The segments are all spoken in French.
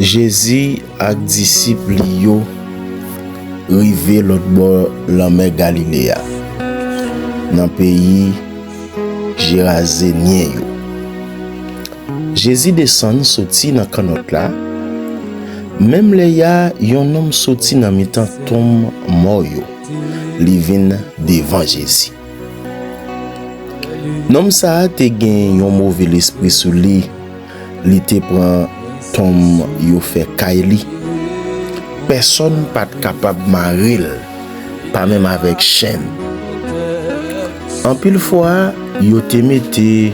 Jésus ak disciple yo rive l'autre bord la mer Galilea dans pays Gérasénien yo. Jésus descend sorti dans canot là. Même les ya yon homme sorti dans mitan tombe mort yo. Li vin devant Jésus. Nom ça te gen yon mauvais esprit sou li. Li te prend tom yo fait kaili. Personne pas capable maril, pas même avec chaîne. En pile fois, yo te mette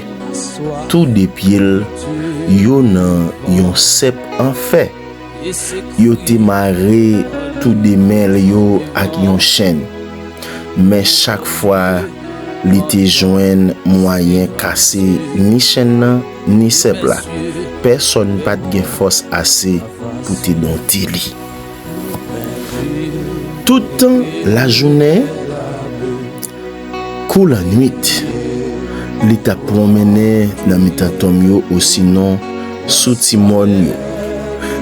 tout des pieds yo nan yon sep en fait. Yo te maré tout des mains yo ak yon chaîne. Mais chaque fois, li te joine moyen cassé ni chaîne nan, ni sep là. Personne pas gen force assez pour te donter li. Tout temps la journée, cool la nuit, li t'a promené dans mitatom yo ou sinon sous timon yo.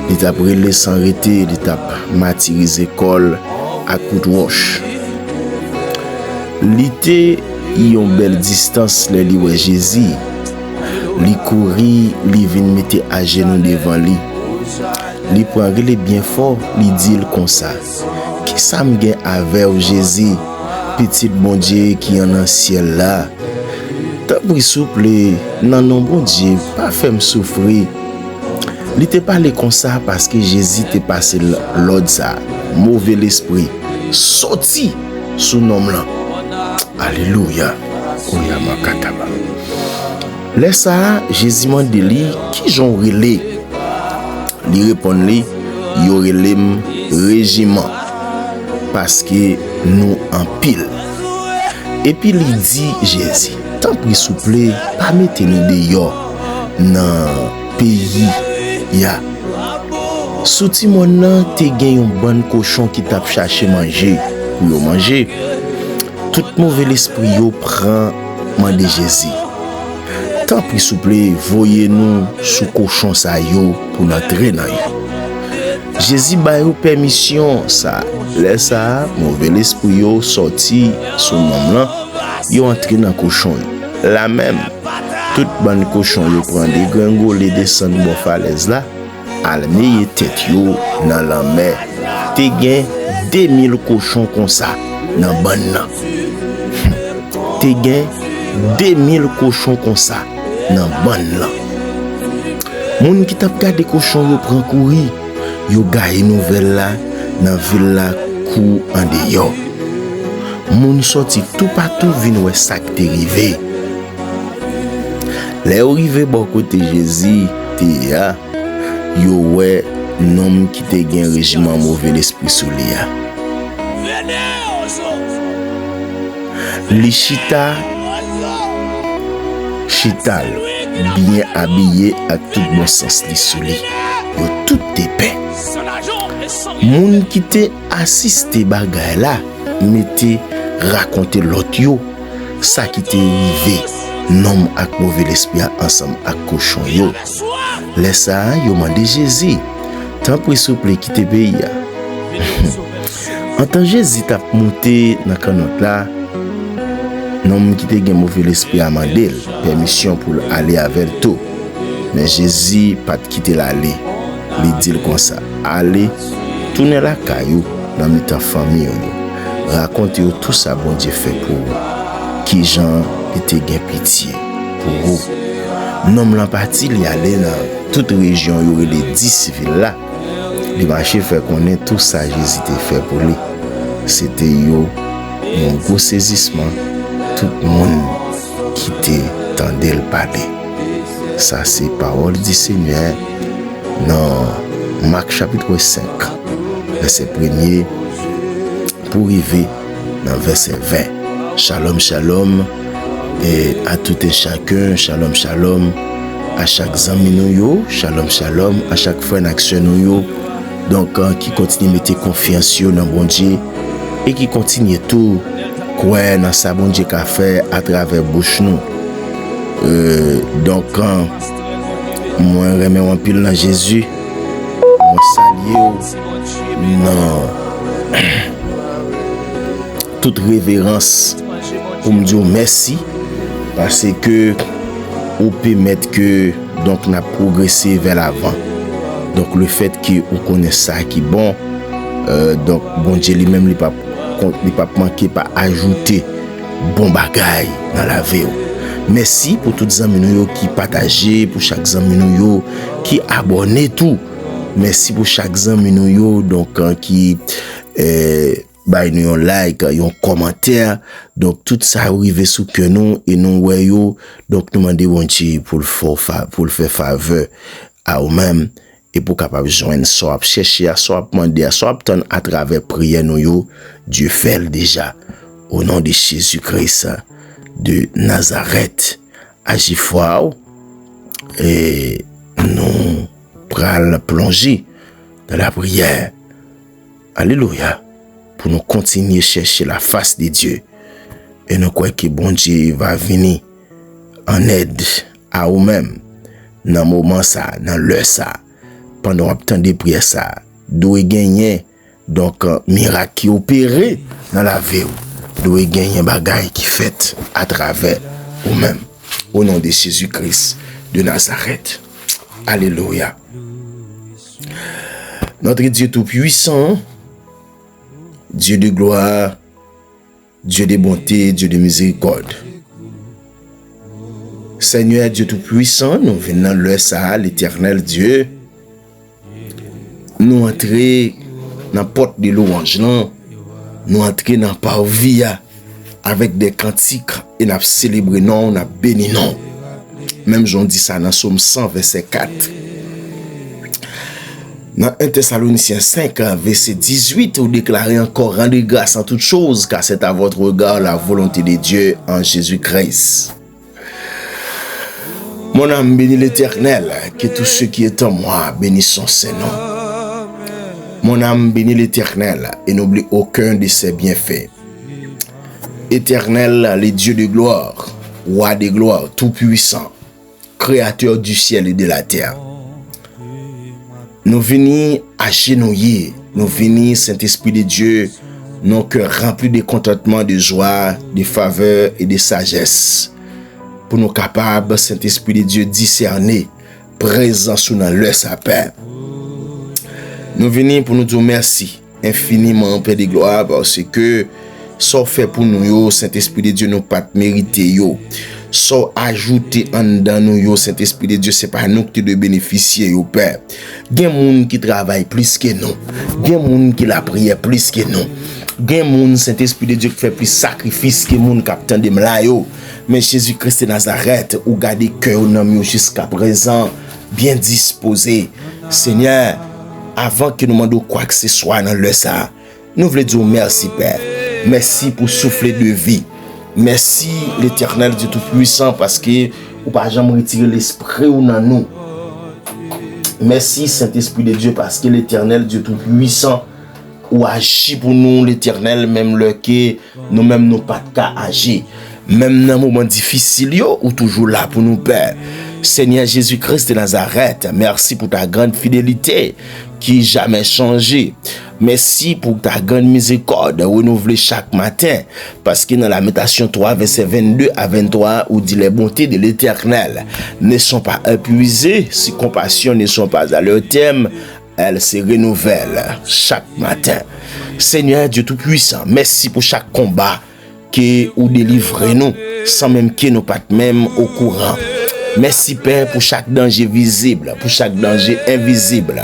Li t'a brûlé sans arrêter, li t'a matirisé col à coup de roche. Li te yon belle distance le li wè Jésus. Li couri, li vin mette à genoux devant li. Li prend le bien fort, li dit comme ça. Qui ça me gen avec Jésus, petit bon Dieu qui en ciel là. T'as pris souple, nan non bon Dieu, pas fait me souffrir. Li te parlé comme ça parce que Jésus te passé l'autre ça, mauvais l'esprit, sorti sous nom là. Alléluia. Oya makataba. Laisse ça, Jésus m'a dit qui j'en relé. Li répond li, yo relem régiment parce que nous en pile. Et puis il dit Jésus, tant pis souple, pas mettre nous dehors dans pays ya. Souti mon nan te gen yon bon cochon qui t'a cherché manger pour yo manger. Tout mauvais esprit yo prend mandé Jésus. Tant pis souple, voyez nous sous cochon sa yo pour n'entrer dans yo. Jésus ba yo permission ça. Laisse ça, mauvais esprit yo sorti sous nom là, yo entré dans cochon. La même tout bon cochon yo prend des gringoles les descend bon falaise là, al meye tête yo dans la mer. Te gen 2000 cochons comme ça dans ban nan. Te gen 2000 cochons comme ça dans ban nan. Moun qui t'a gardé cochon yo prend courir. Yo gagne nouvelle là dans ville là kou en dehors. Moun sorti tout partout vinn wè sak te rivé. Les arrivé bon côté Jésus te ya, yo wè nom qui te gen régiment mauvais l'esprit sou li ya. Li chital bien habillé à tout bon sens li sou li. Yo tout épais. Moun qui te assisté bagay là, mette raconter l'autre yo, ça qui te rivé, nom ak mauvais l'esprit ensemble ak cochon yo. Laisse ça, yo mande Jésus, tant pis souple qui te pays. En tant Jésus t'a monté dans canot là, nom qui te gen mauvais l'esprit a mandel permission pour aller avec tout. Mais Jésus pas quitter l'aller. Li dit comme ça, allez, tournez la caillou dans ta famille. Racontez tout ça bon Dieu fait pour vous. Qui gens était gain pitié pour vous. Nom l'empathie li aller dans toute région yo les 10 villes là. Les marchés fait connaître tout ça Jésus te fait pour lui. C'était yo un gros saisissement tout le monde qui t'entendait le parler. Ça c'est parole du Seigneur. Dans Marc chapitre 5, verset 1er, pour arriver dans verset 20. Shalom, shalom, et à tout et chacun, shalom, shalom, à chaque zami nou yo, shalom, shalom, à chaque frère d'action nou yo, donc qui continue à mettre confiance dans bon Dieu, et qui continue tout, quoi dans sa bon Dieu qu'a fait à travers bouche nous. Donc, moi, je remets un pile dans Jésus. non. Toute révérence pour me dire merci parce que on peut mettre que donc on a progressé vers l'avant. Donc le fait que on connaît ça qui est bon, donc bon Dieu lui-même il pas manquer pas ajouter bon bagaille dans la vie. Merci pour tous les amis qui partagent, pour chaque ami qui abonne tout. Merci pour chaque ami donc qui bah nous un like, un commentaire. Donc tout ça arrive sous que nous et nous voyons donc nous demandons pour le faire faveur à eux-mêmes et pour capable joindre soit chercher soit demander soit obtenir à travers prière nous Dieu fait déjà au nom de Jésus-Christ de Nazareth. Agis foi et nous prenons plonger dans la prière. Alléluia. Pour nous continuer à chercher la face de Dieu. Et nous croyons que bon Dieu va venir en aide à nous-mêmes. Dans le moment ça, dans l'heure ça, pendant qu'on attend des prières ça, doit gagner donc miracle qui opéré dans la vie. Doit gagner bagaille qui fait à travers nous-mêmes. Au nom de Jésus-Christ de Nazareth. Alléluia. Notre Dieu tout-puissant, Dieu de gloire, Dieu de bonté, Dieu de miséricorde. Seigneur Dieu tout-puissant, nous venons dans l'heure ça, l'éternel Dieu. Nous entrons dans la porte de louange, nous entrons dans la parvis avec des cantiques et nous célébrons, nous bénissons. Même j'en dis ça dans Somme 100, verset 4. Dans 1 Thessaloniciens 5, verset 18, vous déclarez encore rendez grâce en toutes choses, car c'est à votre regard la volonté de Dieu en Jésus-Christ. Mon âme bénit l'Éternel, que tout ce qui est en moi bénisse son Saint-Nom. Mon âme bénit l'Éternel et n'oublie aucun de ses bienfaits. Éternel, le Dieu de gloire, roi de gloire, tout-puissant, créateur du ciel et de la terre. Nous venons agenouiller, nous venons, Saint-Esprit de Dieu, nos cœurs remplis de contentement, de joie, de faveur et de sagesse. Pour nous capables, Saint-Esprit de Dieu, discerner, présent sous notre sapin. Nous venons pour nous dire merci infiniment, Père de gloire, parce que ça fait pour nous, Saint-Esprit de Dieu, nous pas mériter. Sans ajouter en dans nous, Saint-Esprit de Dieu, c'est pas nous qui devons bénéficier, Père. Il y a des gens qui travaillent plus que nous. Il y a des gens qui la prière plus que nous. Il y a des gens, Saint-Esprit de Dieu, qui fait plus sacrifice que nous, capitaine de Mlayo. Mais Jésus-Christ de Nazareth, ou gardez cœur jusqu'à présent, bien disposé. Seigneur, avant que nous demandions quoi que ce soit dans le ça, nous voulons dire merci, Père. Merci pour souffler de vie. Merci l'Éternel Dieu Tout-Puissant parce que vous pas jamais retirer l'esprit ou dans nous. Merci Saint-Esprit de Dieu parce que l'Éternel Dieu Tout-Puissant ou agit pour nous l'Éternel même le que nous-mêmes nous pas de cas agir. Même dans un moment difficile ou toujours là pour nous Père. Seigneur Jésus-Christ de Nazareth, merci pour ta grande fidélité qui jamais changé. Merci pour ta grande miséricorde renouvelée chaque matin. Parce que dans la Lamentation 3, verset 22 à 23, où dit les bontés de l'Éternel ne sont pas épuisées, si compassions ne sont pas à leur terme, elles se renouvellent chaque matin. Seigneur Dieu Tout-Puissant, merci pour chaque combat que vous délivrez nous, sans même que nous pas même au courant. Merci Père pour chaque danger visible, pour chaque danger invisible.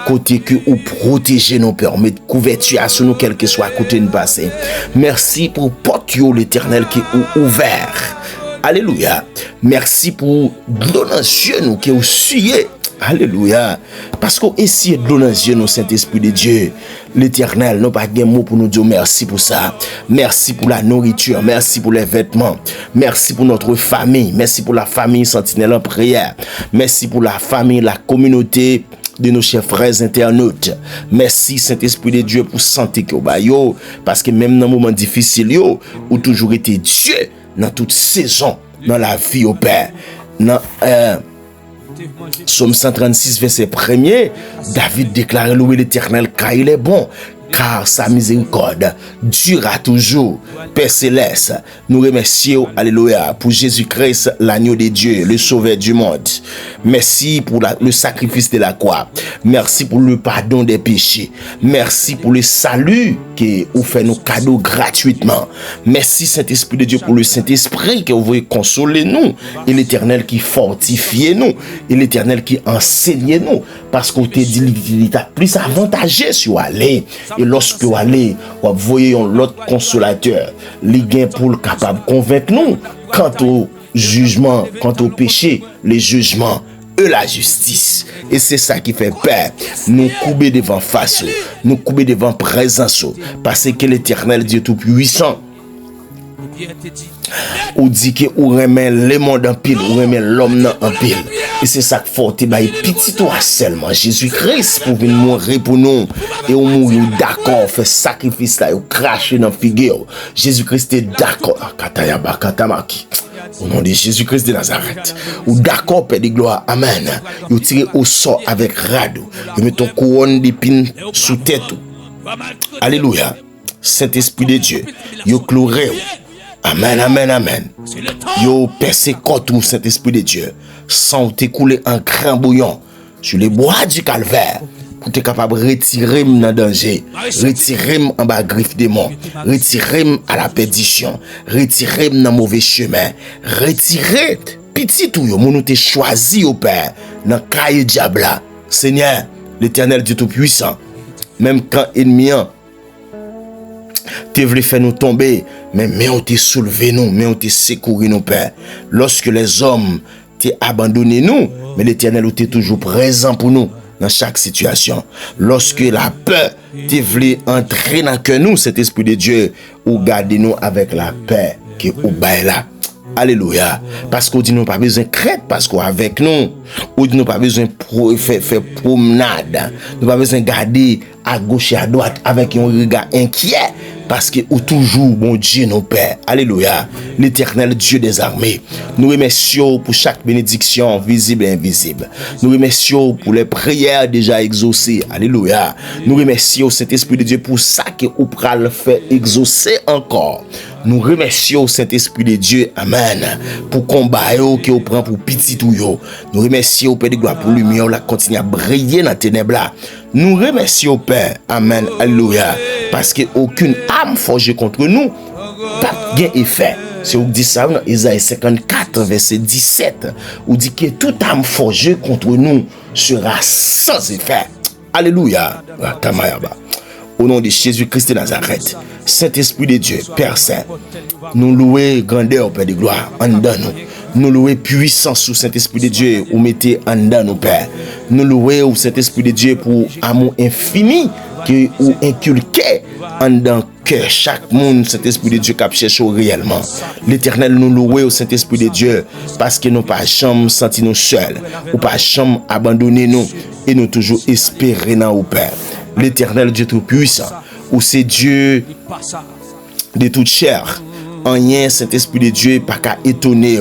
Côté que vous protégez nous, permet couverture à nous, quel que soit côté de passé. Merci pour porte l'Éternel qui est ouvert. Alléluia. Merci pour l'eau dans les yeux nous qui est suyé. Alléluia. Parce qu'on essaie de l'eau dans les yeux nous, Saint-Esprit de Dieu. L'Éternel, nous pas de mots pour nous dire merci pour ça. Merci pour la nourriture. Merci pour les vêtements. Merci pour notre famille. Merci pour la famille sentinelle en prière. Merci pour la famille, la communauté de nos chers frères internautes. Merci Saint-Esprit de Dieu pour santé que vous parce que même dans les moments difficiles, vous toujours été Dieu dans toute saison, dans la vie au Père. Dans Psaume 136, verset 1er, David déclare louer l'Éternel car il est bon, car sa miséricorde durera toujours. Père céleste, nous remercions, alléluia, pour Jésus-Christ, l'agneau de Dieu, le sauveur du monde. Merci pour le sacrifice de la croix. Merci pour le pardon des péchés. Merci pour le salut que vous faites nos cadeaux gratuitement. Merci Saint-Esprit de Dieu pour le Saint-Esprit que vous voulez consoler nous. Et l'Éternel qui fortifie nous. Et l'Éternel qui enseigne nous. Parce qu'on te dit qu'il est plus avantageux sur aller. Et lorsque vous allez, vous voyez l'autre consolateur, les gains pour le capable de convaincre nous quant au jugement, quant au péché, les jugements et la justice. Et c'est ça qui fait peur. Nous couper devant face, nous couper devant présence, parce que l'Éternel Dieu Tout-Puissant, ou dit que ou remet le monde en pile, ou remet l'homme en pile. Et c'est ça qu'il faut te bailler petit toi seulement Jésus-Christ pour venir mourir pour nous. Et on mourir d'accord, fait sacrifice là, ou cracher dans la figure. Jésus-Christ est d'accord. Katayaba katamaki. Au nom de Jésus-Christ de Nazareth. Ou d'accord, Père de gloire. Amen. Vous tirez au sort avec radeau. Vous mettez ton couronne d'épines sous tête. Alléluia. Saint-Esprit de Dieu. Vous clouerez. Amen, amen, amen. Yo percé contre Saint-Esprit de Dieu, sans t'écouler en grand bouillon sur les bois du calvaire, pour être capable de retirer dans danger, retirer en bas griffe démon, retirer à la perdition, retirer dans mauvais chemin, retirer petit tout yo, mon te choisi au Père, dans caille diable. Seigneur, l'Éternel Dieu Tout-Puissant, même quand ennemi te voulait faire nous tomber, mais on t'a soulevé nous, mais on t'a secouru nous, Père. Lorsque les hommes t'ont abandonné nous, mais l'Éternel était toujours présent pour nous dans chaque situation. Lorsque la peur te voulait entrer dans le cœur nous, cet Esprit de Dieu, ou gardez nous avec la paix qui est au bas là. Alléluia. Parce qu'on dit nous pas besoin de crainte, parce qu'avec nous, on dit nous pas besoin de faire promenade, nous pas besoin de garder à gauche et à droite avec un regard inquiet, parce que ou toujours bon Dieu nos pères. Alléluia. L'Éternel Dieu des armées. Nous remercions pour chaque bénédiction visible et invisible. Nous remercions pour les prières déjà exaucées. Alléluia. Nous remercions Saint-Esprit de Dieu pour ça que vous pral faire exaucer encore. Nous remercions Saint-Esprit de Dieu, amen, pour combat que vous prenez pour petit tout yo. Nous remercions Père de gloire pour lumière là continue à briller dans les ténèbres là. Nous remercions Père, amen, alléluia, parce que aucune âme forgée contre nous pas gain effet. C'est où dit ça dans Isaïe 54 verset 17, où dit que toute âme forgée contre nous sera sans effet. Alléluia. Au nom de Jésus-Christ de Nazareth, Saint-Esprit de Dieu, Père Saint, nous louons grandeur, Père de gloire, en dedans nous. Nous louons puissance sous Saint-Esprit de Dieu, ou mettez en dedans nous, Père. Nous louons Saint-Esprit de Dieu pour amour infini, que ou inculqué en dedans que chaque monde, Saint-Esprit de Dieu, qui cherche réellement. L'Éternel nous louons au Saint-Esprit de Dieu, parce que nous pas jamais senti nous seuls, ou pas jamais abandonné nous, et nous toujours espérer dans au Père. L'Éternel Dieu Tout-Puissant, ou c'est Dieu de toute chair, en rien Saint-Esprit de Dieu pas qu'à étonner,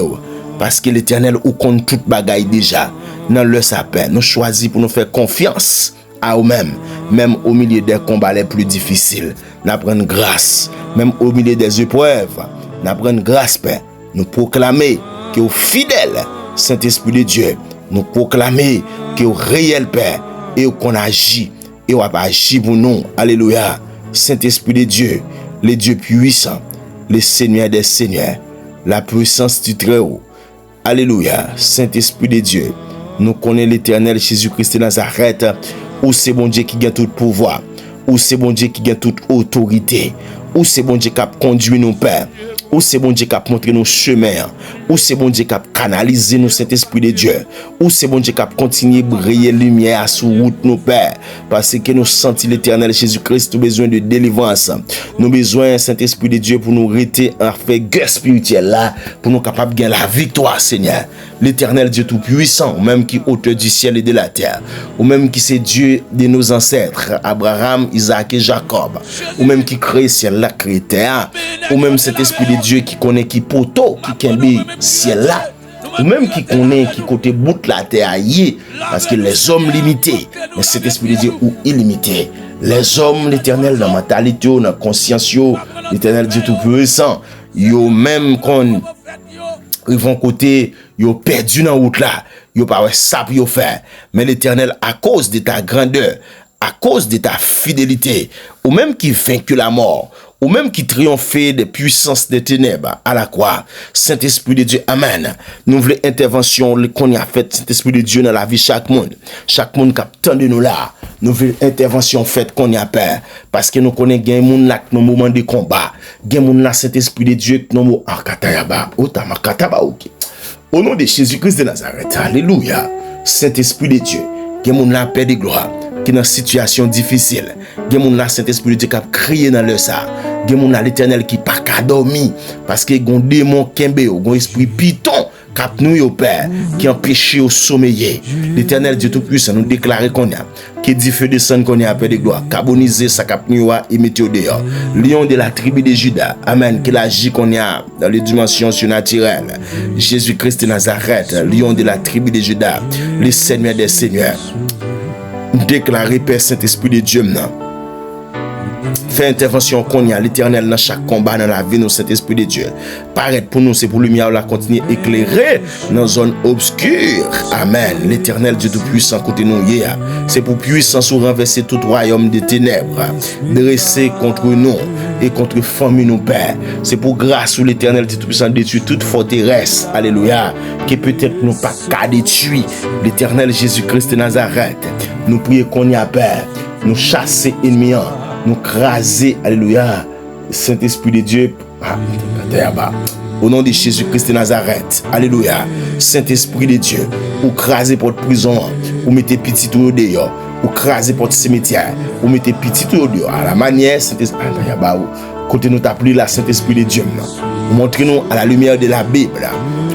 parce que l'Éternel ou compte toute bagaille déjà, dans le sapin, nous choisit pour nous faire confiance à nous-mêmes, même au milieu des combats les plus difficiles, nous prenons grâce, même au milieu des épreuves, nous prenons grâce, Père, nous proclamer que au fidèle Saint-Esprit de Dieu, nous proclamer que au réel Père, et qu'on agit, et on va agir pour nous. Alléluia. Saint-Esprit de Dieu, le Dieu puissant, le Seigneur des Seigneurs, la puissance du Très-Haut. Alléluia. Saint-Esprit de Dieu, nous connaissons l'Éternel Jésus-Christ de Nazareth, où c'est bon Dieu qui gagne tout pouvoir, où c'est bon Dieu qui gagne toute autorité, où c'est bon Dieu qui a conduit nos pères, où c'est bon Dieu qui a montré nos chemins, où c'est bon Dieu qui a canalisé nous Saint-Esprit de Dieu, où c'est bon Dieu qui a continué à briller lumière sur route nos pères, parce que nous sentons l'Éternel Jésus-Christ, nous besoin de délivrance, nous besoin Saint-Esprit de Dieu pour nous rester en fait guerre spirituelle là, pour nous capables de gagner la victoire, Seigneur. L'Éternel Dieu Tout-Puissant, ou même qui est auteur du ciel et de la terre, ou même qui c'est Dieu de nos ancêtres, Abraham, Isaac et Jacob, ou même qui crée ciel là, crée terre, ou même cet Esprit de Dieu qui connaît qui poteau, qui kembe ciel là, ou même qui connaît, qui côté bout de la terre, parce que les hommes limités, mais cet esprit de Dieu ou illimité. Les hommes, l'Éternel, dans la mentalité, dans la conscience, l'Éternel Dieu tout-puissant, yo même quand ils vont côté, yo perdu dans la route là, yo pas ça pour yo faire. Mais l'Éternel, à cause de ta grandeur, à cause de ta fidélité, ou même qui vaincu la mort, ou même qui triomphait des puissances des ténèbres à la croix, Saint-Esprit de Dieu, Amen. Nous voulons intervention qu'on a faite, Saint-Esprit de Dieu, dans la vie de chaque monde qui attend de nous là. Nous voulons intervention faite qu'on a peur, parce que nous connaissons des gens là dans moment de combat, des gens là, Saint-Esprit de Dieu, qui nous au nom de Jésus-Christ de Nazareth, alléluia, Saint-Esprit de Dieu, des gens là, Père de gloire, qui est dans une situation difficile. Il y a des gens Saint-Esprit de Dieu qui a crié dans le ça. Il y a des gens l'Éternel qui n'a pas dormi. Parce qu'il y a des démons qui ont un esprit piton qui a nous au Père, qui empêché au sommeiller. L'Éternel Dieu Tout-Puissant nous déclare qu'on a, qui dit feu descend qu'on a à Père de gloire, carboniser sa cap nous et mettre au dehors. Lion de la tribu de Juda, Amen, qui agit qu'on a dans les dimensions surnaturelles. Jésus-Christ de Nazareth, lion de la tribu de Juda, le Seigneur des Seigneurs. Déclarer Père Saint-Esprit de Dieu maintenant. Fait intervention qu'on y a l'Éternel dans chaque combat dans la vie de Saint-Esprit de Dieu. Paraître pour nous, c'est pour lumière la continuer éclairer dans zone obscure. Amen. L'Éternel Dieu Tout-Puissant côté nous hier. C'est pour puissance ou renverser tout royaume des ténèbres. Dresser contre nous et contre famille nous Père. C'est pour grâce où l'Éternel Dieu Tout-Puissant détruit toute forteresse. Alléluia. Que peut-être nous pas qu'à détruire l'Éternel Jésus-Christ de Nazareth. Nous prions qu'on y a Père. Nous chasser ennemis. Nous craser, alléluia, Saint-Esprit de Dieu, au nom de Jésus-Christ de Nazareth, alléluia, Saint-Esprit de Dieu, ou craser votre prison, ou mettez petit tout dehors, ou craser votre cimetière, ou mettez petit tout dehors, à la manière, Saint-Esprit, côté nous t'appelons la Saint-Esprit de Dieu, montrez-nous à la lumière de la Bible,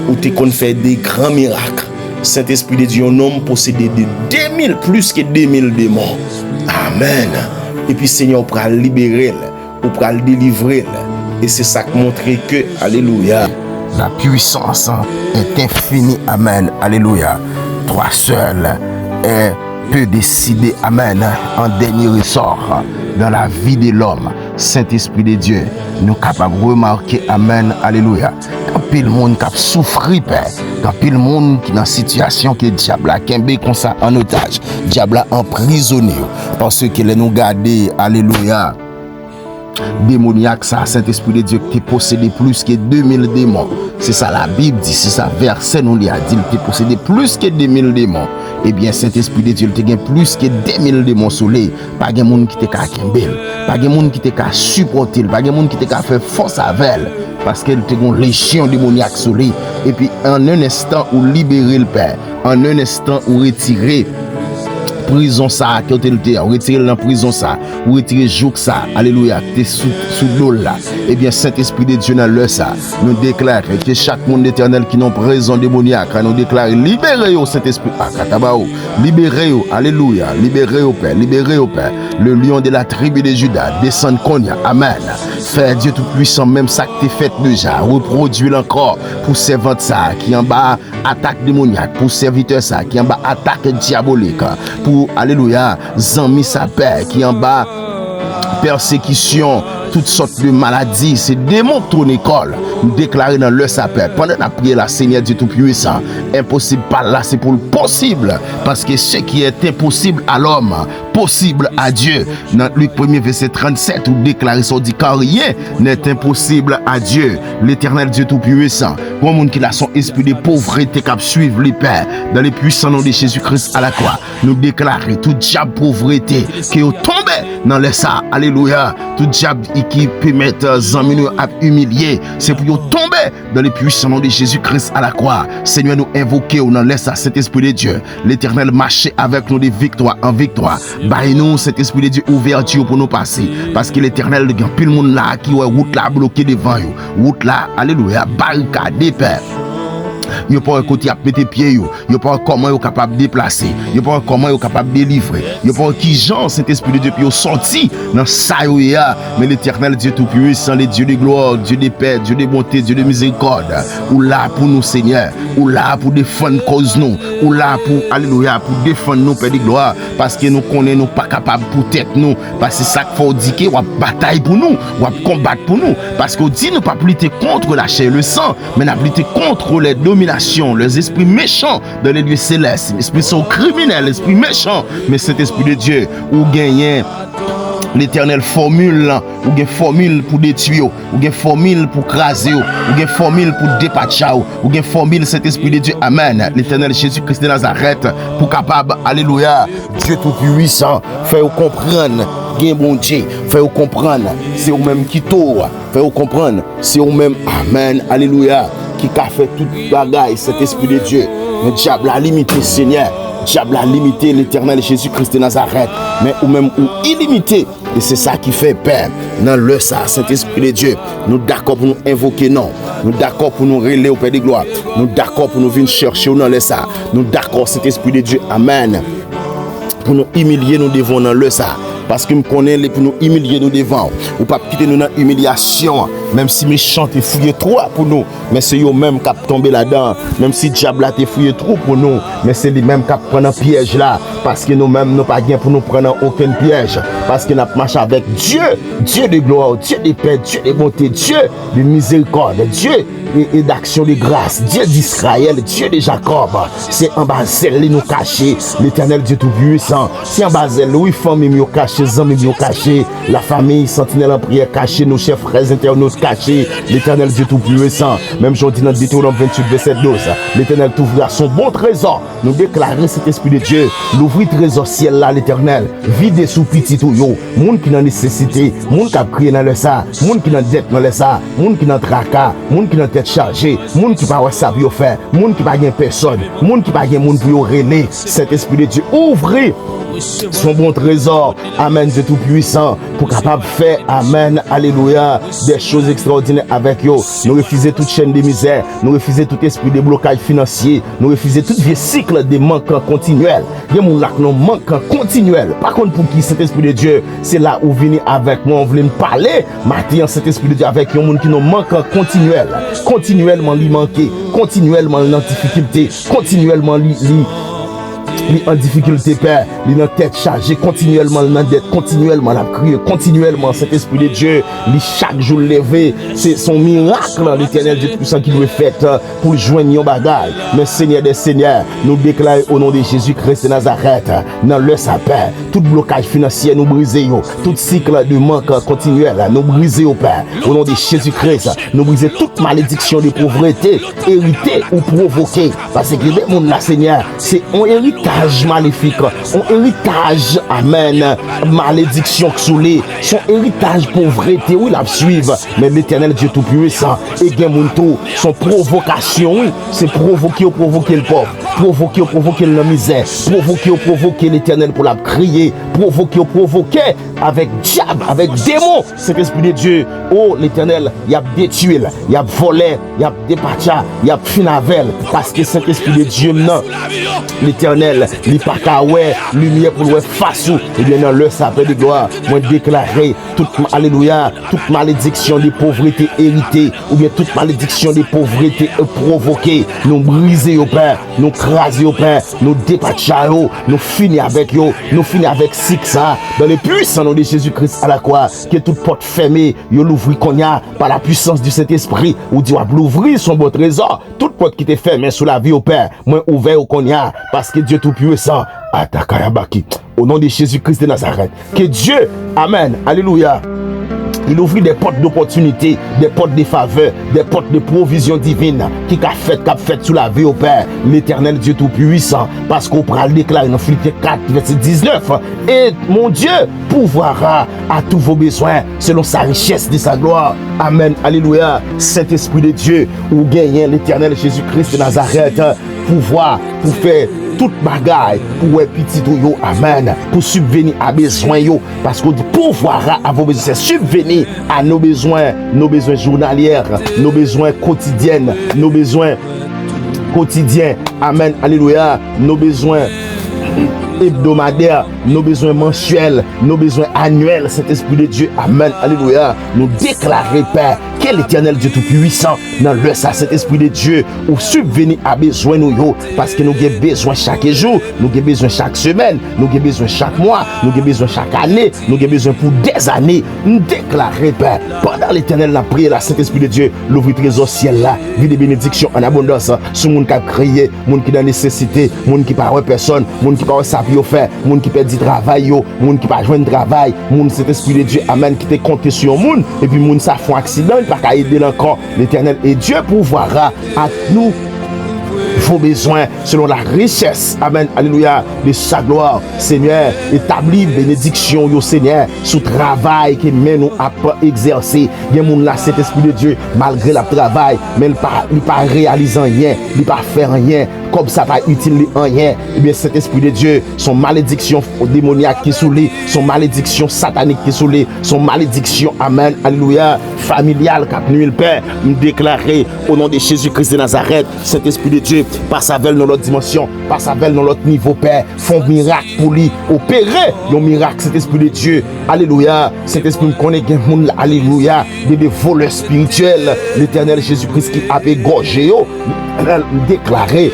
où tu qu'on fait des grands miracles. Saint-Esprit de Dieu, un homme possédé de 2000, plus que 2000 démons. Amen. Et puis Seigneur, pour le libérer, pour le délivrer. Et c'est ça qui montre que, alléluia, la puissance est infinie. Amen. Alléluia. Toi seul peut décider, amen, en dernier ressort dans la vie de l'homme. Saint-Esprit de Dieu, nous sommes capables de remarquer, amen, alléluia. Quand pile le monde qui souffre, Père, quand pile le monde qui est dans une situation que le diable a kembe comme ça en otage, le diable a emprisonné, parce que nous garder, alléluia, démoniaque, ça, Saint-Esprit de Dieu, qui possédé plus que 2000 démons. C'est ça la Bible dit, c'est ça verset nous lui a dit, il possédé plus que 2000 démons. Eh bien, Saint-Esprit de Dieu, il a plus que 2000 démons soleil. Pas de monde qui te ka kembel, pas de monde qui te ka supporter, pas de monde qui te ka faire force avec elle. Parce qu'elle te une légion démoniaque soleil. Et puis, en un instant, ou libérer le Père, en un instant, ou retirer prison ça, qui était retirer dans prison ça, ou retirer joug ça, alléluia, t'es sous l'eau là. Eh bien, Saint-Esprit de Dieu dans l'heure ça, nous déclare que chaque monde éternel qui n'a prison démoniaque, nous déclare libérez au Saint-Esprit, libérez-vous, alléluia, libérez-vous Père, libérez-vous Père, le lion de la tribu de Juda, descend Konya, amen. Faire Dieu Tout-Puissant, même ça que t'es fait déjà, reproduit encore pour servant ça, qui en bas attaque démoniaque, pour serviteur ça, qui en bas attaque diabolique, pour, alléluia, Zami sa père, qui en bas persécution, toutes sortes de maladies, c'est démons ton école. Nous déclarer dans le sapeur. Pendant la prière, la Seigneur Dieu Tout-Puissant, impossible par là, c'est pour le possible. Parce que ce qui est impossible à l'homme, possible à Dieu. Dans Luc 1er verset 37, où déclarer ça, dit car rien n'est impossible à Dieu. L'Éternel Dieu Tout-Puissant. Pour le monde qui a son esprit de pauvreté qui suivre les pères, dans les puissants noms de Jésus-Christ à la croix, nous déclarer tout diable pauvreté qui est tombé dans les ça. Alléluia. Tout diable qui peut mettre Zami à humilier, c'est pour tomber dans les puissants noms de Jésus-Christ à la croix. Seigneur, nous invoquer ou nous laisse à cet esprit de Dieu. L'Éternel marcher avec nous de victoire en victoire. Baille nous cet esprit de Dieu ouverture pour nous passer. Parce que l'Éternel, il y a plus de monde là qui est route là bloquée devant vous. Route là, alléluia, barricade, Père. Yo pas un côté à mettre pied yo pas comment yo capable de déplacer, yo pas comment yo capable de délivrer, yo pas qui Jean Saint-Esprit de Dieu puis yo sorti dans ça yo ya, mais l'Éternel Dieu tout puissant, le Dieu de gloire, Dieu de paix, Dieu de bonté, Dieu de miséricorde, ou là pour nous Seigneur, ou là pour défendre cause nous, ou là pour alléluia pour défendre nous Père de gloire, parce que nous connaissons nous pas capable pour tête nous, parce que ça qu'il faut dire que ou bataille pour nous, ou combattre pour nous, parce qu'on dit nous pas lutter contre la chair et le sang, mais nous lutter contre les dominations, les esprits méchants dans les lieux célestes. Les esprits sont criminels, l'esprit méchant, mais cet esprit de Dieu, ou gagne l'éternelle formule, ou gagne formule pour détruire, ou gagne formule pour craser, ou gagne formule pour dépatcher, ou gagne formule cet esprit de Dieu. Amen. L'éternel Jésus-Christ de Nazareth, pour capable, alléluia, Dieu tout puissant, fait comprendre. Gen bon Dieu, fait-vous comprendre, c'est vous-même qui tourne, fait-vous comprendre, c'est vous-même, amen, alléluia, qui a fait toute bagaille, cet esprit de Dieu. Le diable a limité, Seigneur, le diable a limité l'éternel Jésus-Christ de Nazareth, mais ou même ou illimité, et c'est ça qui fait peur. Dans le ça, cet esprit de Dieu, nous d'accord pour nous invoquer, non, nous d'accord pour nous relayer au Père de gloire, nous d'accord pour nous venir chercher dans le ça, nous d'accord cet esprit de Dieu, amen, pour nous humilier, nous devons dans le ça. Parce que nous connaissons pour nous humilier nous devant. Ou pas quitter nous dans l'humiliation. Même si méchant te fouillé trop pour nous. Mais c'est eux même qui tombé là-dedans. Même si diable a te fouillé trop pour nous. Mais c'est lui même qui prend un piège là. Parce que nous-mêmes nous pas bien pour nous prendre aucun piège. Parce que nous marchons avec Dieu. Dieu de gloire, Dieu de paix, Dieu de bonté, Dieu de miséricorde, Dieu et d'action de grâce, Dieu d'Israël, Dieu de Jacob. C'est en bas elle nous caché, l'éternel Dieu tout puissant. C'est en bas elle, oui, famille nous caché, amis nous caché, la famille sentinelle en prière caché, nos chefs frères internautes cachés, l'éternel Dieu tout puissant. Même je dis dans Deutéronome 28 verset 12, l'éternel t'ouvrira son bon trésor. Nous déclarer cet esprit de Dieu, l'ouvrir trésor ciel là, l'éternel, vide sous petit tout yo, monde qui n'a nécessité, monde qui a crié dans le ça, monde qui n'a dette dans le ça, monde qui n'a tracas, monde qui n'a tête chargée, monde qui pas ça pour faire, monde qui pas gain personne, monde qui pas gain monde pour relayer. Cet esprit de Dieu ouvrir son bon trésor, amen, Dieu tout puissant, pour capable faire, amen, alléluia, des choses extraordinaires avec eux. Nous refuser toute chaîne de misère, nous refuser tout esprit de blocage financier, nous refuser tout vieux cycle de manque continuel. Il y a mon lac non manque continuel. Par contre, pour qui cet esprit de Dieu, c'est là où venir avec moi, on voulait me parler, maintenant cet esprit de Dieu avec un monde qui nous manque continuel, continuellement lui manquer, continuellement en difficulté, continuellement lui en difficulté, Père, il en tête chargée, continuellement dans dette, continuellement la crier, continuellement cet esprit de Dieu, lui chaque jour levé, c'est son miracle, l'éternel Dieu puissant qui nous est fait pour joindre un bagage. Mais Seigneur des Seigneurs, nous déclarons au nom de Jésus-Christ de Nazareth, dans le sapin, tout blocage financier nous briser, tout cycle de manque continuel, nous briser au Père, au nom de Jésus-Christ, nous briser toute malédiction de pauvreté, héritée ou provoquée, parce que les mondes là, Seigneur, c'est un héritage maléfique, son héritage, amen, malédiction soulée, son héritage pauvreté, oui, la suivre, mais l'éternel Dieu tout puissant, et bien mon tour, son provocation, oui, c'est provoquer le pauvre, provoquer la misère, provoquer l'éternel pour la crier, provoquer avec diable, avec démon, cet esprit de Dieu, oh l'éternel, il y a détruit, il y a volé, il y a départi, il y a finavel, parce que cet esprit de Dieu, non, l'éternel, li pas ka ouais lumière pour ouais face et bien dans le sapin de gloire moi déclarer toute alléluia toute malédiction de pauvreté héritée ou bien toute malédiction de pauvreté provoquée nous briser au Père nous craser au Père nous dépatcher nous finir avec yo nous finir avec ça dans le puissant nom de Jésus-Christ à la croix que toute porte fermée yo l'ouvrir qu'on y a par la puissance du Saint-Esprit ou Dieu va l'ouvrir son beau trésor toute porte qui t'est fermée sur la vie au Père moi ouvert au qu'on y a parce que Dieu tout puissant, Atakayabaki, au nom de Jésus-Christ de Nazareth, que Dieu, amen, alléluia, il ouvre des portes d'opportunité, des portes de faveur, des portes de provision divine qui a fait sous la vie au Père, l'éternel Dieu tout puissant, parce qu'on pourra le déclarer dans Philippiens 4, verset 19, et mon Dieu pourvoira à tous vos besoins selon sa richesse de sa gloire. Amen, alléluia, Saint-Esprit de Dieu, où gagne l'éternel Jésus-Christ de Nazareth, pouvoir, pour faire toute bagaille pour petit yo, amen, pour subvenir à besoin yo, parce qu'on dit pouvoir à vos besoins, c'est subvenir à nos besoins journaliers, nos besoins quotidiens, nos besoins quotidiens, amen, alléluia, nos besoins hebdomadaires, nos besoins mensuels, nos besoins annuels, Saint-Esprit de Dieu, amen, alléluia, nous déclarer, Père, que l'Éternel Dieu Tout-Puissant, dans le ça, Saint-Esprit de Dieu, ou subvenir à besoin nous, parce que nous avons besoin chaque jour, nous avons besoin chaque semaine, nous avons besoin chaque mois, nous avons besoin chaque année, nous avons besoin pour des années, nous déclarer, Père, pendant l'Éternel, la prière, la Saint-Esprit de Dieu, l'ouvrir trésor ciel là, vie de bénédiction en abondance, sur monde qui a crié, monde qui a nécessité, monde qui parle personne, monde qui parle ça pour faire, monde qui perd du travail, monde qui pas joindre travail, monde Saint-Esprit de Dieu, amen, qui te compté sur le monde, et puis monde ça fait un accident, pas qu'à aider encore l'Éternel et Dieu pourvoira à nous vos besoins selon la richesse, amen, alléluia, de sa gloire, Seigneur, établis bénédiction, yo Seigneur, sous travail que mène nous à exercer. Il y a moun là, cet esprit de Dieu, malgré le travail, mais il pas réalisant rien, il pas faire rien, comme ça pas utile rien. Et bien cet esprit de Dieu, son malédiction démoniaque qui sous lui, son malédiction satanique qui sous lui, son malédiction, amen, alléluia, familiale, cap nuit le Père, nous déclarer au nom de Jésus-Christ de Nazareth, cet esprit de Dieu, passe avec dans l'autre dimension, passe avec dans l'autre niveau, Père, font miracle pour lui, opérer un miracle, cet esprit de Dieu, alléluia, cet esprit me connaît bien, alléluia, des voleurs spirituels, l'Éternel Jésus-Christ qui a égorgé, déclaré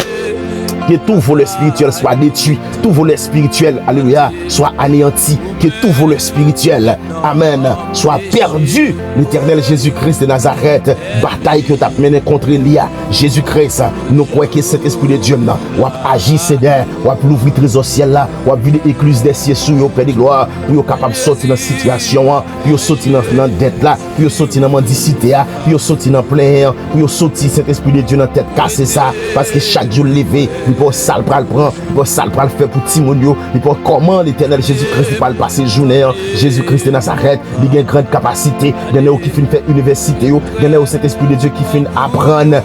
que tout volet spirituel soit détruit, tout volet spirituel, alléluia, soit anéanti, que tout volet spirituel, amen, soit perdu. L'Éternel Jésus-Christ de Nazareth, bataille que tu as menée contre Elia, Jésus-Christ, nous croyons que cet esprit de Dieu, ou agir, Seigneur, ou l'ouvrir trésor ciel là, ou vider écluse des cieux sous le Père de gloire, pour être capable de sortir dans la situation, pour sortir dans la dette là, pour sortir dans la mendicité, pour sortir dans plein, pour sortir cet esprit de Dieu dans la tête cassée ça, parce que chaque jour levé, pour ça le prendre, pour ça le faire pour Timonio, pour comment l'Éternel Jésus-Christ va le passer journée, Jésus-Christ de Nazareth, il a une grande capacité, il y en a qui finissent faire université, il y en a cet esprit de Dieu qui finit apprendre,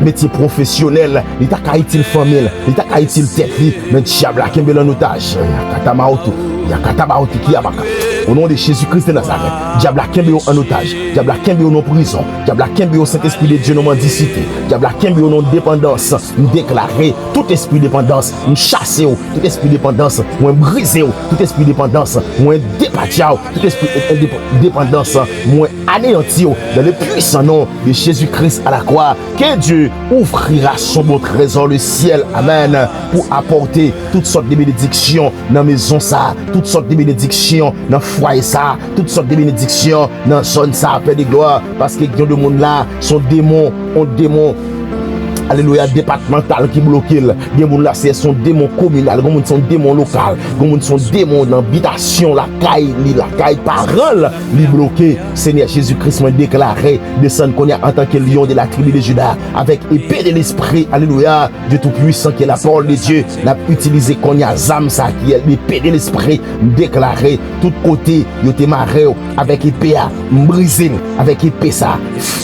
métier professionnel, il t'a qu'à utile famille, il t'a qu'à utile tête, mais diable qui est en otage, il y a Katabaouti qui a baka. Au nom de Jésus-Christ de Nazareth, diable qui est en otage, diable qui est en prison, diable qui est au Saint-Esprit de Dieu, non mendicité, diable qui est en dépendance, nous déclarer tout esprit de dépendance, nous chasser tout esprit de dépendance, nous briser tout esprit de dépendance, nous départir tout esprit de dépendance, nous anéantir dans le puissant nom de Jésus-Christ à la croix. Que Dieu ouvrira son bon trésor, le ciel, amen, pour apporter toutes sortes de bénédictions dans la maison ça, toutes sortes de bénédictions dans le foyer ça, toutes sortes de bénédictions dans la zone ça, Père de gloire, parce que il y a des gens là, sont démons, alléluia, départemental qui bloque. Il y a des gens là, c'est son démon communal, il y a son démon local, il y a son démon d'habitation, la caille parole, li bloqué. Seigneur Jésus-Christ m'a déclaré, descendre qu'on y a en tant que lion de la tribu de Juda, avec épée de l'esprit, alléluia, Dieu tout-puissant qui est la parole de Dieu, l'a utilisé qu'on y a zam ça, qui est l'épée de l'esprit, déclaré, tout côté, yo te maré, avec épée à briser, avec épée ça,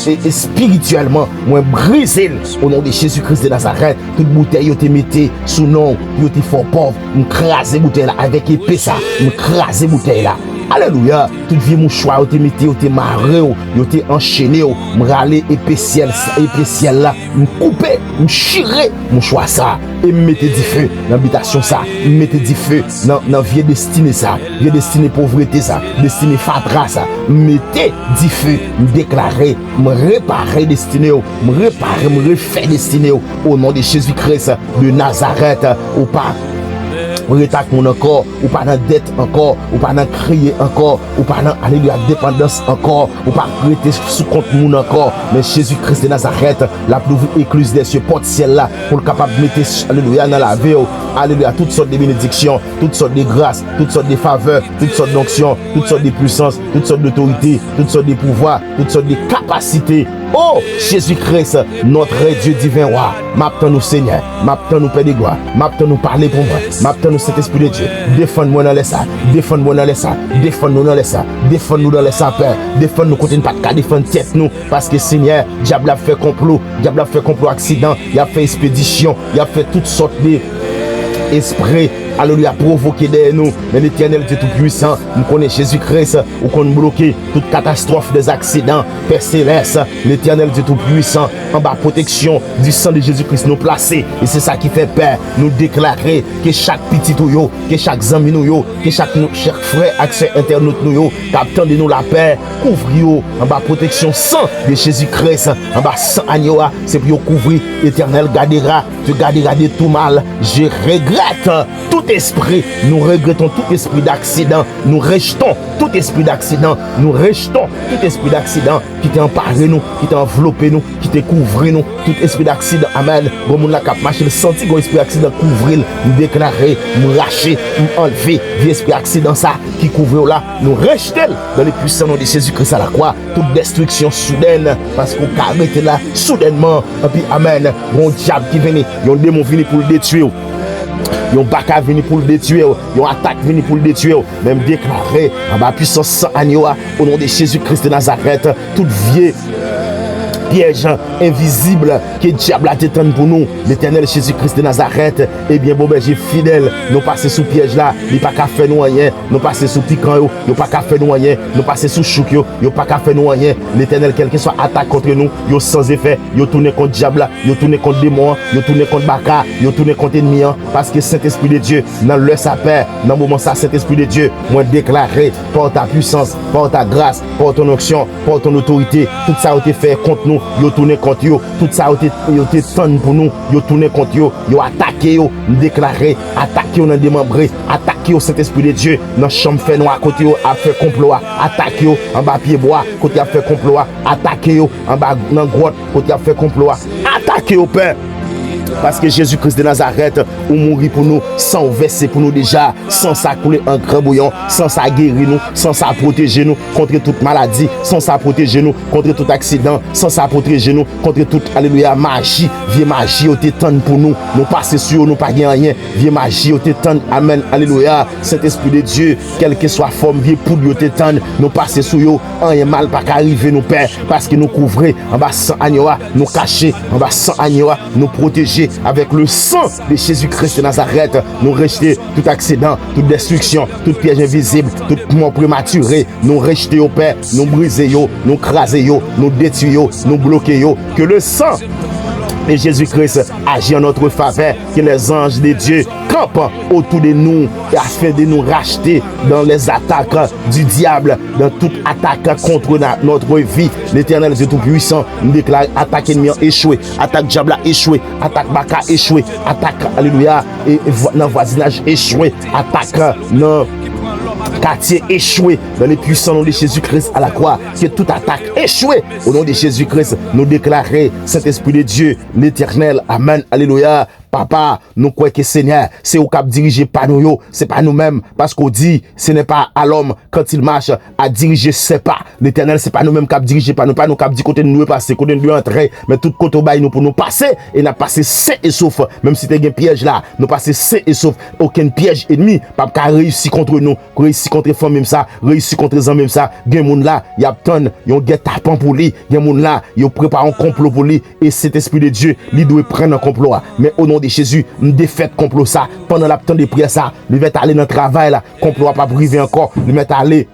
et spirituellement, moi briser, au nom de Jésus-Christ de Nazareth, toute bouteille, yo te mette sous nom, yo te fort pauvre, m'craser bouteille là, avec épée ça, m'craser bouteille là. Alléluia, toute vie mon choix, yo te mette, yo te maré, yo te enchaîné, m'ralé épée ciel là, m'couper, m'chirer mon choix ça, et m'mettez du feu dans l'habitation ça, m'mettez du feu dans vie destinée ça, vie destinée pauvreté ça, destinée fatra ça, mettez du feu, m'déclarer, m'réparer destinée, m'réparer, m'refaire destinée au nom de Jésus-Christ de Nazareth, ou pas ou rétaque mon encore, ou pas dans dette encore, ou pas dans crier encore, ou pas dans alléluia dépendance encore, ou pas prêter sous compte mon encore, mais Jésus-Christ de Nazareth, la plus écluse des cieux, porte ciel là, pour le capable de mettre alléluia dans la vie, alléluia, toutes sortes de bénédictions, toutes sortes de grâces, toutes sortes de faveurs, toutes sortes d'onctions, toutes sortes de puissances, toutes sortes d'autorités, toutes sortes de pouvoirs, toutes sortes de capacités. Oh Jésus-Christ, notre Dieu divin roi, m'attend nous Seigneur, m'attend nous Père de gloire, m'attend nous parler pour moi, m'attend nous cet esprit de Dieu, défends-moi dans les ça, défends-moi dans les ça, défends-nous dans les ça, défends-nous dans les ça, Père, défends-nous contre pas de cas, défends tête nous, parce que Seigneur, diable a fait complot, accident, il a fait expédition, il a fait toutes sortes de esprits alléluia, provoquer derrière nous. Mais l'Éternel Dieu Tout-Puissant, nous connaissons Jésus-Christ, ou qu'on bloqué toute catastrophe des accidents, Père Céleste, l'Éternel Dieu Tout-Puissant, en bas protection du sang de Jésus-Christ nous placer. Et c'est ça qui fait peur, nous déclarer que chaque petit ou que chaque ami nous que chaque frère accès internaute nous captant de nous la paix, couvrir en bas protection sang de Jésus-Christ, en bas sang agneau, c'est pour couvrir l'Éternel gardera, tu garderas de tout mal. Je regrette tout esprit, nous regrettons tout esprit d'accident, nous rejetons tout esprit d'accident, nous rejetons tout esprit d'accident qui t'a emparé nous, qui t'a enveloppé nous, qui t'a couvert nous, tout esprit d'accident, amen. Bon, moun la cap marcher, le senti qu'on esprit d'accident couvrir, nous déclarer, nous racher, nous enlever, l'esprit d'accident ça qui couvre là, nous rejeter dans le puissant nom de Jésus-Christ à la croix, toute destruction soudaine, parce qu'on arrête là soudainement, et puis amen, bon diable qui vient, yon démon venu pour le détruire. Yon baka venu pour le détruire, yon attaque venu pour le détruire, même déclaré en bas puissance sans agneau au nom de Jésus-Christ de Nazareth, toute vieille piège invisible que diable a détenu pour nous, l'Éternel Jésus-Christ de Nazareth, eh bien bon berger fidèle, nous passer sous piège là, il pas qu'à faire nous rien, nous passer sous piquant yo, il pas qu'à faire nous rien, nous passer sous chouk yo, il pas qu'à faire nous rien, l'Éternel quel que soit attaque contre nous, yo sans effet, yo tourner contre diable, yo tourner contre démon, yo tourner contre baka, yo tourner contre ennemi, parce que Saint-Esprit de Dieu, dans le sapin, dans le moment ça, Saint-Esprit de Dieu, moi déclaré par ta puissance, par ta grâce, par ton onction, par ton autorité, tout ça a été fait contre nous. Yo tourné contre yo, tout ça yo été tonne pour nous, yo tourné contre yo, yo attaqué yo, déclaré, attaqué yo dans démembré, attaqué yo Saint-Esprit de Dieu, dans chambre fait noir côté yo a fait complot, attaqué yo en bas pied bois côté a fait complot, attaqué yo en bas dans grotte côté a fait complot, attaqué yo Père. Parce que Jésus-Christ de Nazareth, ou mourit pour nous, sans verser pour nous déjà, sans ça couler un grand bouillon, sans ça guérir nous, sans ça protéger nous contre toute maladie, sans ça protéger nous contre tout accident, sans ça protéger nous contre toute, alléluia, magie, vieille magie, au tétan pour nous, nous passer sur nous, pas rien, vieille magie, au tétan, amen, alléluia, Saint-Esprit de Dieu, quelle que soit forme, vieille poudre, au tétan, nous passer sur eux, rien mal pas qu'arriver nous père, parce que nous couvrir, en bas sans agneau, nous cacher, en bas sans agneau, nous protéger, avec le sang de Jésus-Christ de Nazareth, nous rejeter tout accident, toute destruction, toute piège invisible, toute mort prématurée, nous rejeter au Père, nous briser yo, nous craser yo, nous détruire yo, nous bloquer yo, que le sang de Jésus-Christ agit en notre faveur, que les anges de Dieu campent autour de nous afin de nous racheter dans les attaques du diable, dans toute attaque contre notre vie. L'Éternel Dieu Tout-Puissant nous déclare attaque ennemi échoué, attaque diable échoué, attaque baka échoué, attaque, alléluia, et dans voisinage échoué, attaque dans quartier échoué dans les puissants noms de Jésus-Christ à la croix, que toute attaque échouée au nom de Jésus-Christ, nous déclarer Saint-Esprit de Dieu, l'Éternel, amen, alléluia. Papa, nous croyons que Seigneur, c'est au cap diriger pas nous, c'est pas nous-mêmes, parce qu'on dit, ce n'est pas à l'homme quand il marche à diriger, c'est pas l'Éternel, c'est pas nous-mêmes cap diriger, pas nous cap dire côté de nous passer, côté de nous entrer, mais tout côté bail nous pour nous passer et n'a passé sain et sauf, même si t'es un piège là, nous passer sain et sauf, aucun piège ennemi, pas qu'à réussir contre nous, réussir contre femmes même ça, réussir contre les hommes même ça, gen moun là, y a tonne, yon get tapant pour lui, gen moun là, yon prépare un complot pour lui, et cet esprit de Dieu, lui doit prendre un complot, mais au nom de Jésus, nous défaite complot ça, pendant la temps de prière ça, lui va aller dans le travail là, complot va pas briser encore, lui va aller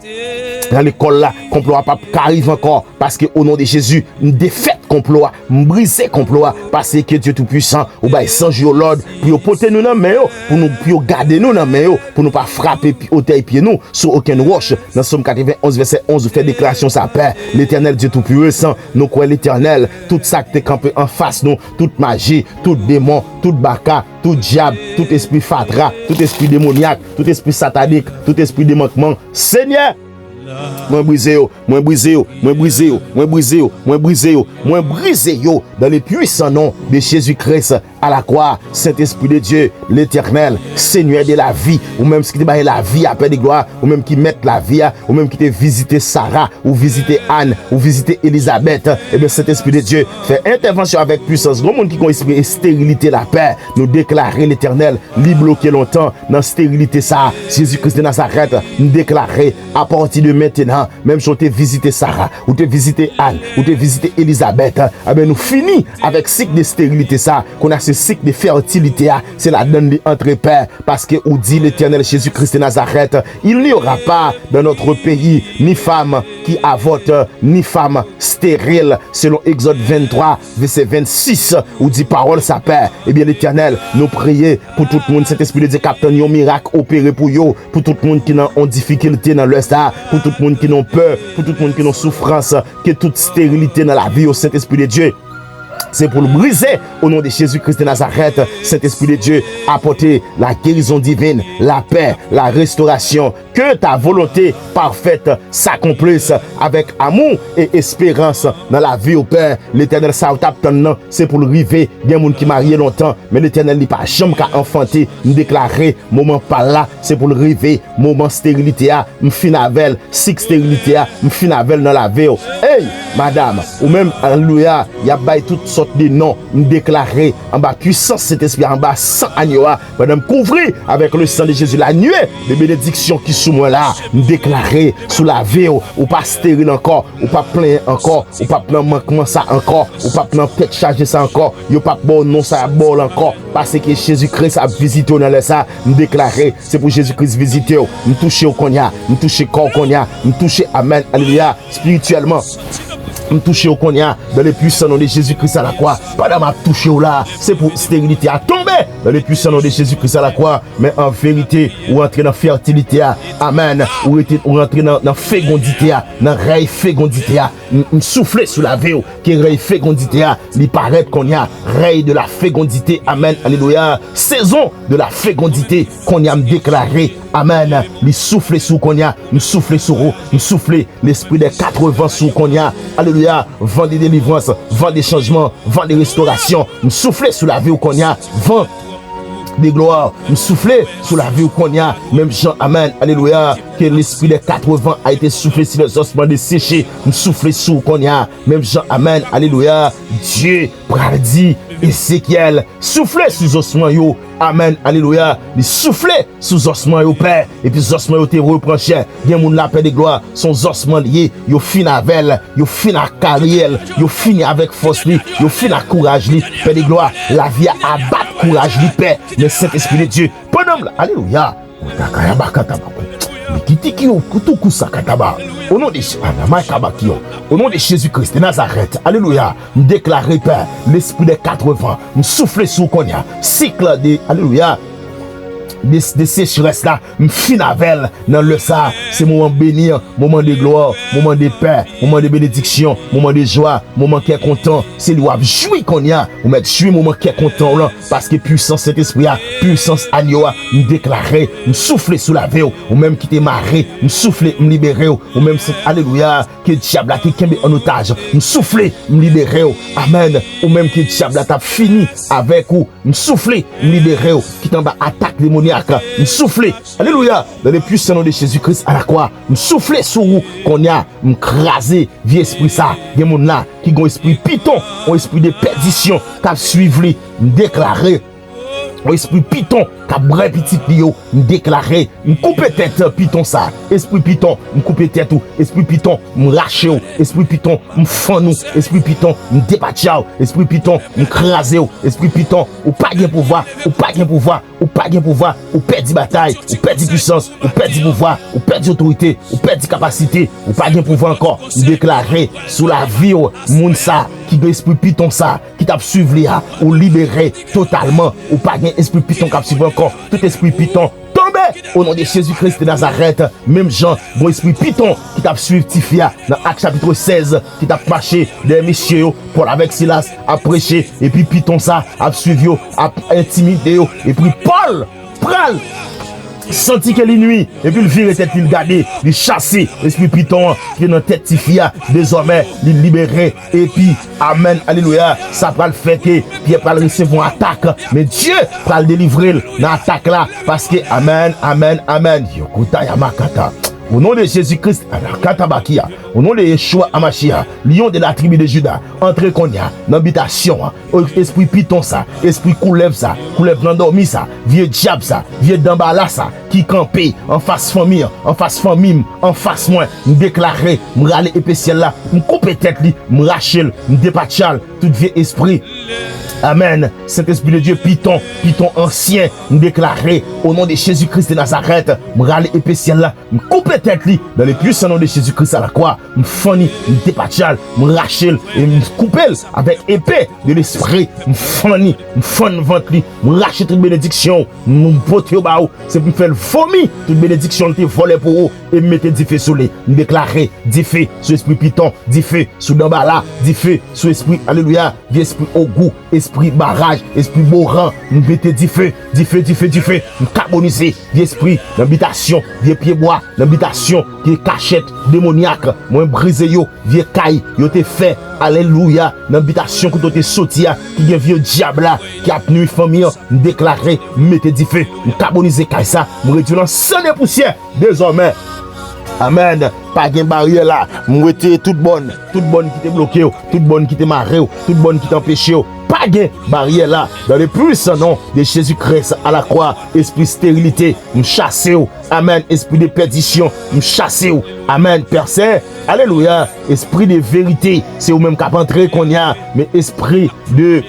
dans l'école là, complot va pas arriver encore, parce que au nom de Jésus, nous défaite complot, nous briser complot, parce que Dieu Tout-Puissant, ou bah sans jouer l'ordre, pour porter nous dans main, pour nous garder nous dans main, pour nous pas frapper au pied nous sur aucune roche. Dans Somme 91 verset 11, vous faites déclaration sa paix, l'Éternel Dieu Tout-Puissant, nous croyons l'Éternel, tout ça qui est campé en face nous, toute magie, tout démon, tout baka, tout diable, tout esprit fatra, tout esprit démoniaque, tout esprit satanique, tout esprit de manquement, Seigneur, moi brisé yo, moi brisé yo, moi brisé yo, moi brisé yo, moi brisé yo, moi brisé yo dans les puissants noms de Jésus-Christ à la croix, Saint-Esprit de Dieu, l'Éternel, Seigneur de la vie, ou même ce qui te baille la vie à paix de gloire, ou même qui met la vie, ou même qui te visité Sarah, ou visité Anne, ou visité Elisabeth, et bien Saint-Esprit de Dieu fait intervention avec puissance. Gros monde qui ont esprit stérilité la paix, nous déclarer l'Éternel, li bloquer longtemps dans stérilité ça, Jésus-Christ de Nazareth, nous déclarer à partir de de maintenant, même si on te visité Sarah, ou te visité Anne, ou te visité Elisabeth, eh bien nous finissons avec cycle de stérilité ça, qu'on a ce cycle de fertilité, c'est la donne de entre pères, parce que ou dit l'Éternel Jésus-Christ de Nazareth, il n'y aura pas dans notre pays ni femme qui avorte, ni femme stérile, selon Exode 23, verset 26, où dit parole sa père. Eh bien l'Éternel, nous prions pour tout le monde, cet esprit de Dieu captain, un miracle opéré pour yo, pour tout le monde qui ont difficulté dans leur ça, pour tout le monde qui ont peur, pour tout le monde qui ont souffrance, que toute stérilité dans la vie au Saint-Esprit de Dieu. C'est pour le briser au nom de Jésus-Christ de Nazareth. Saint-Esprit de Dieu, apporter la guérison divine, la paix, la restauration. Que ta volonté parfaite s'accomplisse avec amour et espérance dans la vie au Père. L'Éternel, ça c'est pour le river. Il y a des gens qui marié longtemps, mais l'Éternel n'est pas jamais qu'à enfanter, nous déclarer, moment pas là, c'est pour le river, moment stérilité, m'finavel, six stérilité, m'finavel dans la vie. Hey, madame, ou même, alléluia, il y a toutes sortes de noms, nous déclarer en bas puissance cet esprit, en bas sang agneau, madame, couvrir avec le sang de Jésus la nuée de bénédictions qui sous moi là, nous déclarer sous la vie, ou pas stérile encore, ou pas plein encore, ou pas plein manquement ça encore, ou pas plein tête chargé ça encore, ou pas bon non ça bon encore, parce que Jésus-Christ a visité dans le ça, nous déclarer, c'est pour Jésus-Christ visiter, nous toucher au cognac, nous toucher corps cognac, nous toucher amen, alléluia, spirituellement. Me toucher au cognac dans les puissants nom de Jésus-Christ à la croix. Pas dans ma toucher là, c'est pour stérilité à tomber dans les puissants nom de Jésus-Christ à la croix. Mais en vérité, ou entrer dans fertilité, amen, ou rentrer dans fécondité, dans rey fécondité, me souffler sous la vie, qui rey fécondité, il paraît qu'on y a rey de la fécondité, amen, alléluia, saison de la fécondité qu'on y a me déclaré, amen, il souffler sous qu'on y a, me souffler sous vous, me souffler l'esprit des 80 sous qu'on y a, alléluia, vent de délivrance, vent de changement, vent de restauration, me souffler sous la vie qu'on y a, vent de gloire, me souffler sous la vie qu'on y a, même Jean, amen, alléluia, que l'esprit des 80 a été soufflé sur les ossements desséchés, me souffler sous qu'on y a, même Jean, amen, alléluia, Dieu, pradit, Ézéchiel, souffler sous ossements yo, amen, alléluia, il souffler sous ossements yo père, et puis ossements yo te reprend cher, bien moun la paix de gloire, son ossements liés, yo fin avec, yo fin à carrière, yo fini avec force li, yo fin à courage li, paix de gloire, la vie a abattre courage li père, le Saint-Esprit de Dieu, pendant alléluia, au nom de Jésus-Christ de Nazareth, alléluia, me déclarer Père, l'esprit des 80, me souffler sous qu'on y a, cycle de, alléluia, de sécheresse là, me finavel dans le ça, c'est moment bénir, moment de gloire, moment de paix, moment de bénédiction, moment de joie, moment qui est content, c'est lui qui jouit qu'on y a, ou mettre jouir moment qui est content là, parce que puissance cet esprit a, puissance agneau a, me déclarer, me souffler sous la veille, ou même qui t'est marré, me souffler, me libérer, ou même c'est alléluia, que diable a qui est en otage, me souffler, me libérer, amen, ou même que diable a fini avec ou, me souffler, me libérer, qui t'en bas attaque démoniaque, me souffler, alléluia, dans le puissant nom de Jésus-Christ à la croix, me souffler sur vous, qu'on y a, me craser, vieux esprit ça, il y a mon là, qui ont esprit piton, un esprit de perdition, qui suivre, me déclarer, un esprit piton, qui a bré petit lio, me déclarer, me couper tête piton ça, esprit piton, me couper tête ou, esprit piton, me racher ou, esprit piton, me fanou, esprit piton, me débattre, esprit piton, me craser ou, esprit piton, ou pas de pouvoir, ou pas de pouvoir, ou pas de pouvoir, ou perdre bataille, ou perdre puissance, ou perdre pouvoir, ou perdre autorité, ou perdre capacité, ou pas de pouvoir encore, me déclarer sous la vie ou, moun ça, qui de esprit piton ça, qui t'a suivi ou libéré totalement, ou pas de esprit piton qui a suivi encore, tout esprit piton tombé au nom de Jésus-Christ de Nazareth, même Jean, bon esprit piton qui t'a suivi Tifia dans Acte chapitre 16, qui t'a marché des messieurs Paul avec Silas a prêché, et puis piton ça a suivi, a intimidé, et puis Paul pral senti que les nuits, et puis le vire tête, il gardé, il chassé, l'esprit piton qui est dans tête Tifia, désormais, il libéré, et puis, amen, alléluia, ça va le faire que Pierre va le recevoir une attaque, mais Dieu va le délivrer dans l'attaque là, parce que, amen, amen, amen, Yokuta Yamakata. au nom de Jésus-Christ, Katabakia, au nom de Yeshua Amashia, lion de la tribu de Juda, entrez qu'on y a, dans l'habitation, esprit piton ça, esprit coulev l'endormi ça, vieux diable ça, vieux d'emballa ça, qui campé en face famille, en face moi, me déclarer, me râler épée ciel là, me couper tête li, me racher, me dépatchal, tout vieux esprit. Amen. Saint-Esprit de Dieu, Python ancien, me déclarer au nom de Jésus-Christ de Nazareth, me râler épée ciel là, me couper tête li, dans le puissant nom de Jésus-Christ à la croix, me fani, me dépatchal, me racher, et me couper avec épée de l'esprit, me fani ventre li, me racher toute bénédiction, me poter au bas, c'est pour me faire vomir toute bénédiction qui volée pour vous, et me mettre du feu sur les, me déclarer du feu sur l'esprit Python, du feu sur Dambala, du feu sur l'esprit, alléluia, du esprit au goût, esprit barrage, esprit mourant, nous mettez du feu, nous carboniser, l'esprit, l'habitation, vieux pied bois, l'habitation, qui est cachette, démoniaque, moi brisé yo, vieux caille, yo te fait, alléluia, l'habitation que tu sorti, qui est vieux diable là, qui a tenu famille, nous déclarer, mettez du feu, nous carboniser caille ça, nous réduisons sans des poussières, désormais. Amen. Pas de barrière là. M'rete toute bonne qui te bloqué, toute bonne qui te marré, toute bonne qui t'empêché. Pas de barrière là. Dans le puissant nom de Jésus-Christ à la croix, esprit stérilité, m'chasse. Amen. Esprit de perdition, m'chasse. Amen. Père Saint, alléluia. Esprit de vérité, c'est au même qu'à entrer qu'on y a, mais esprit de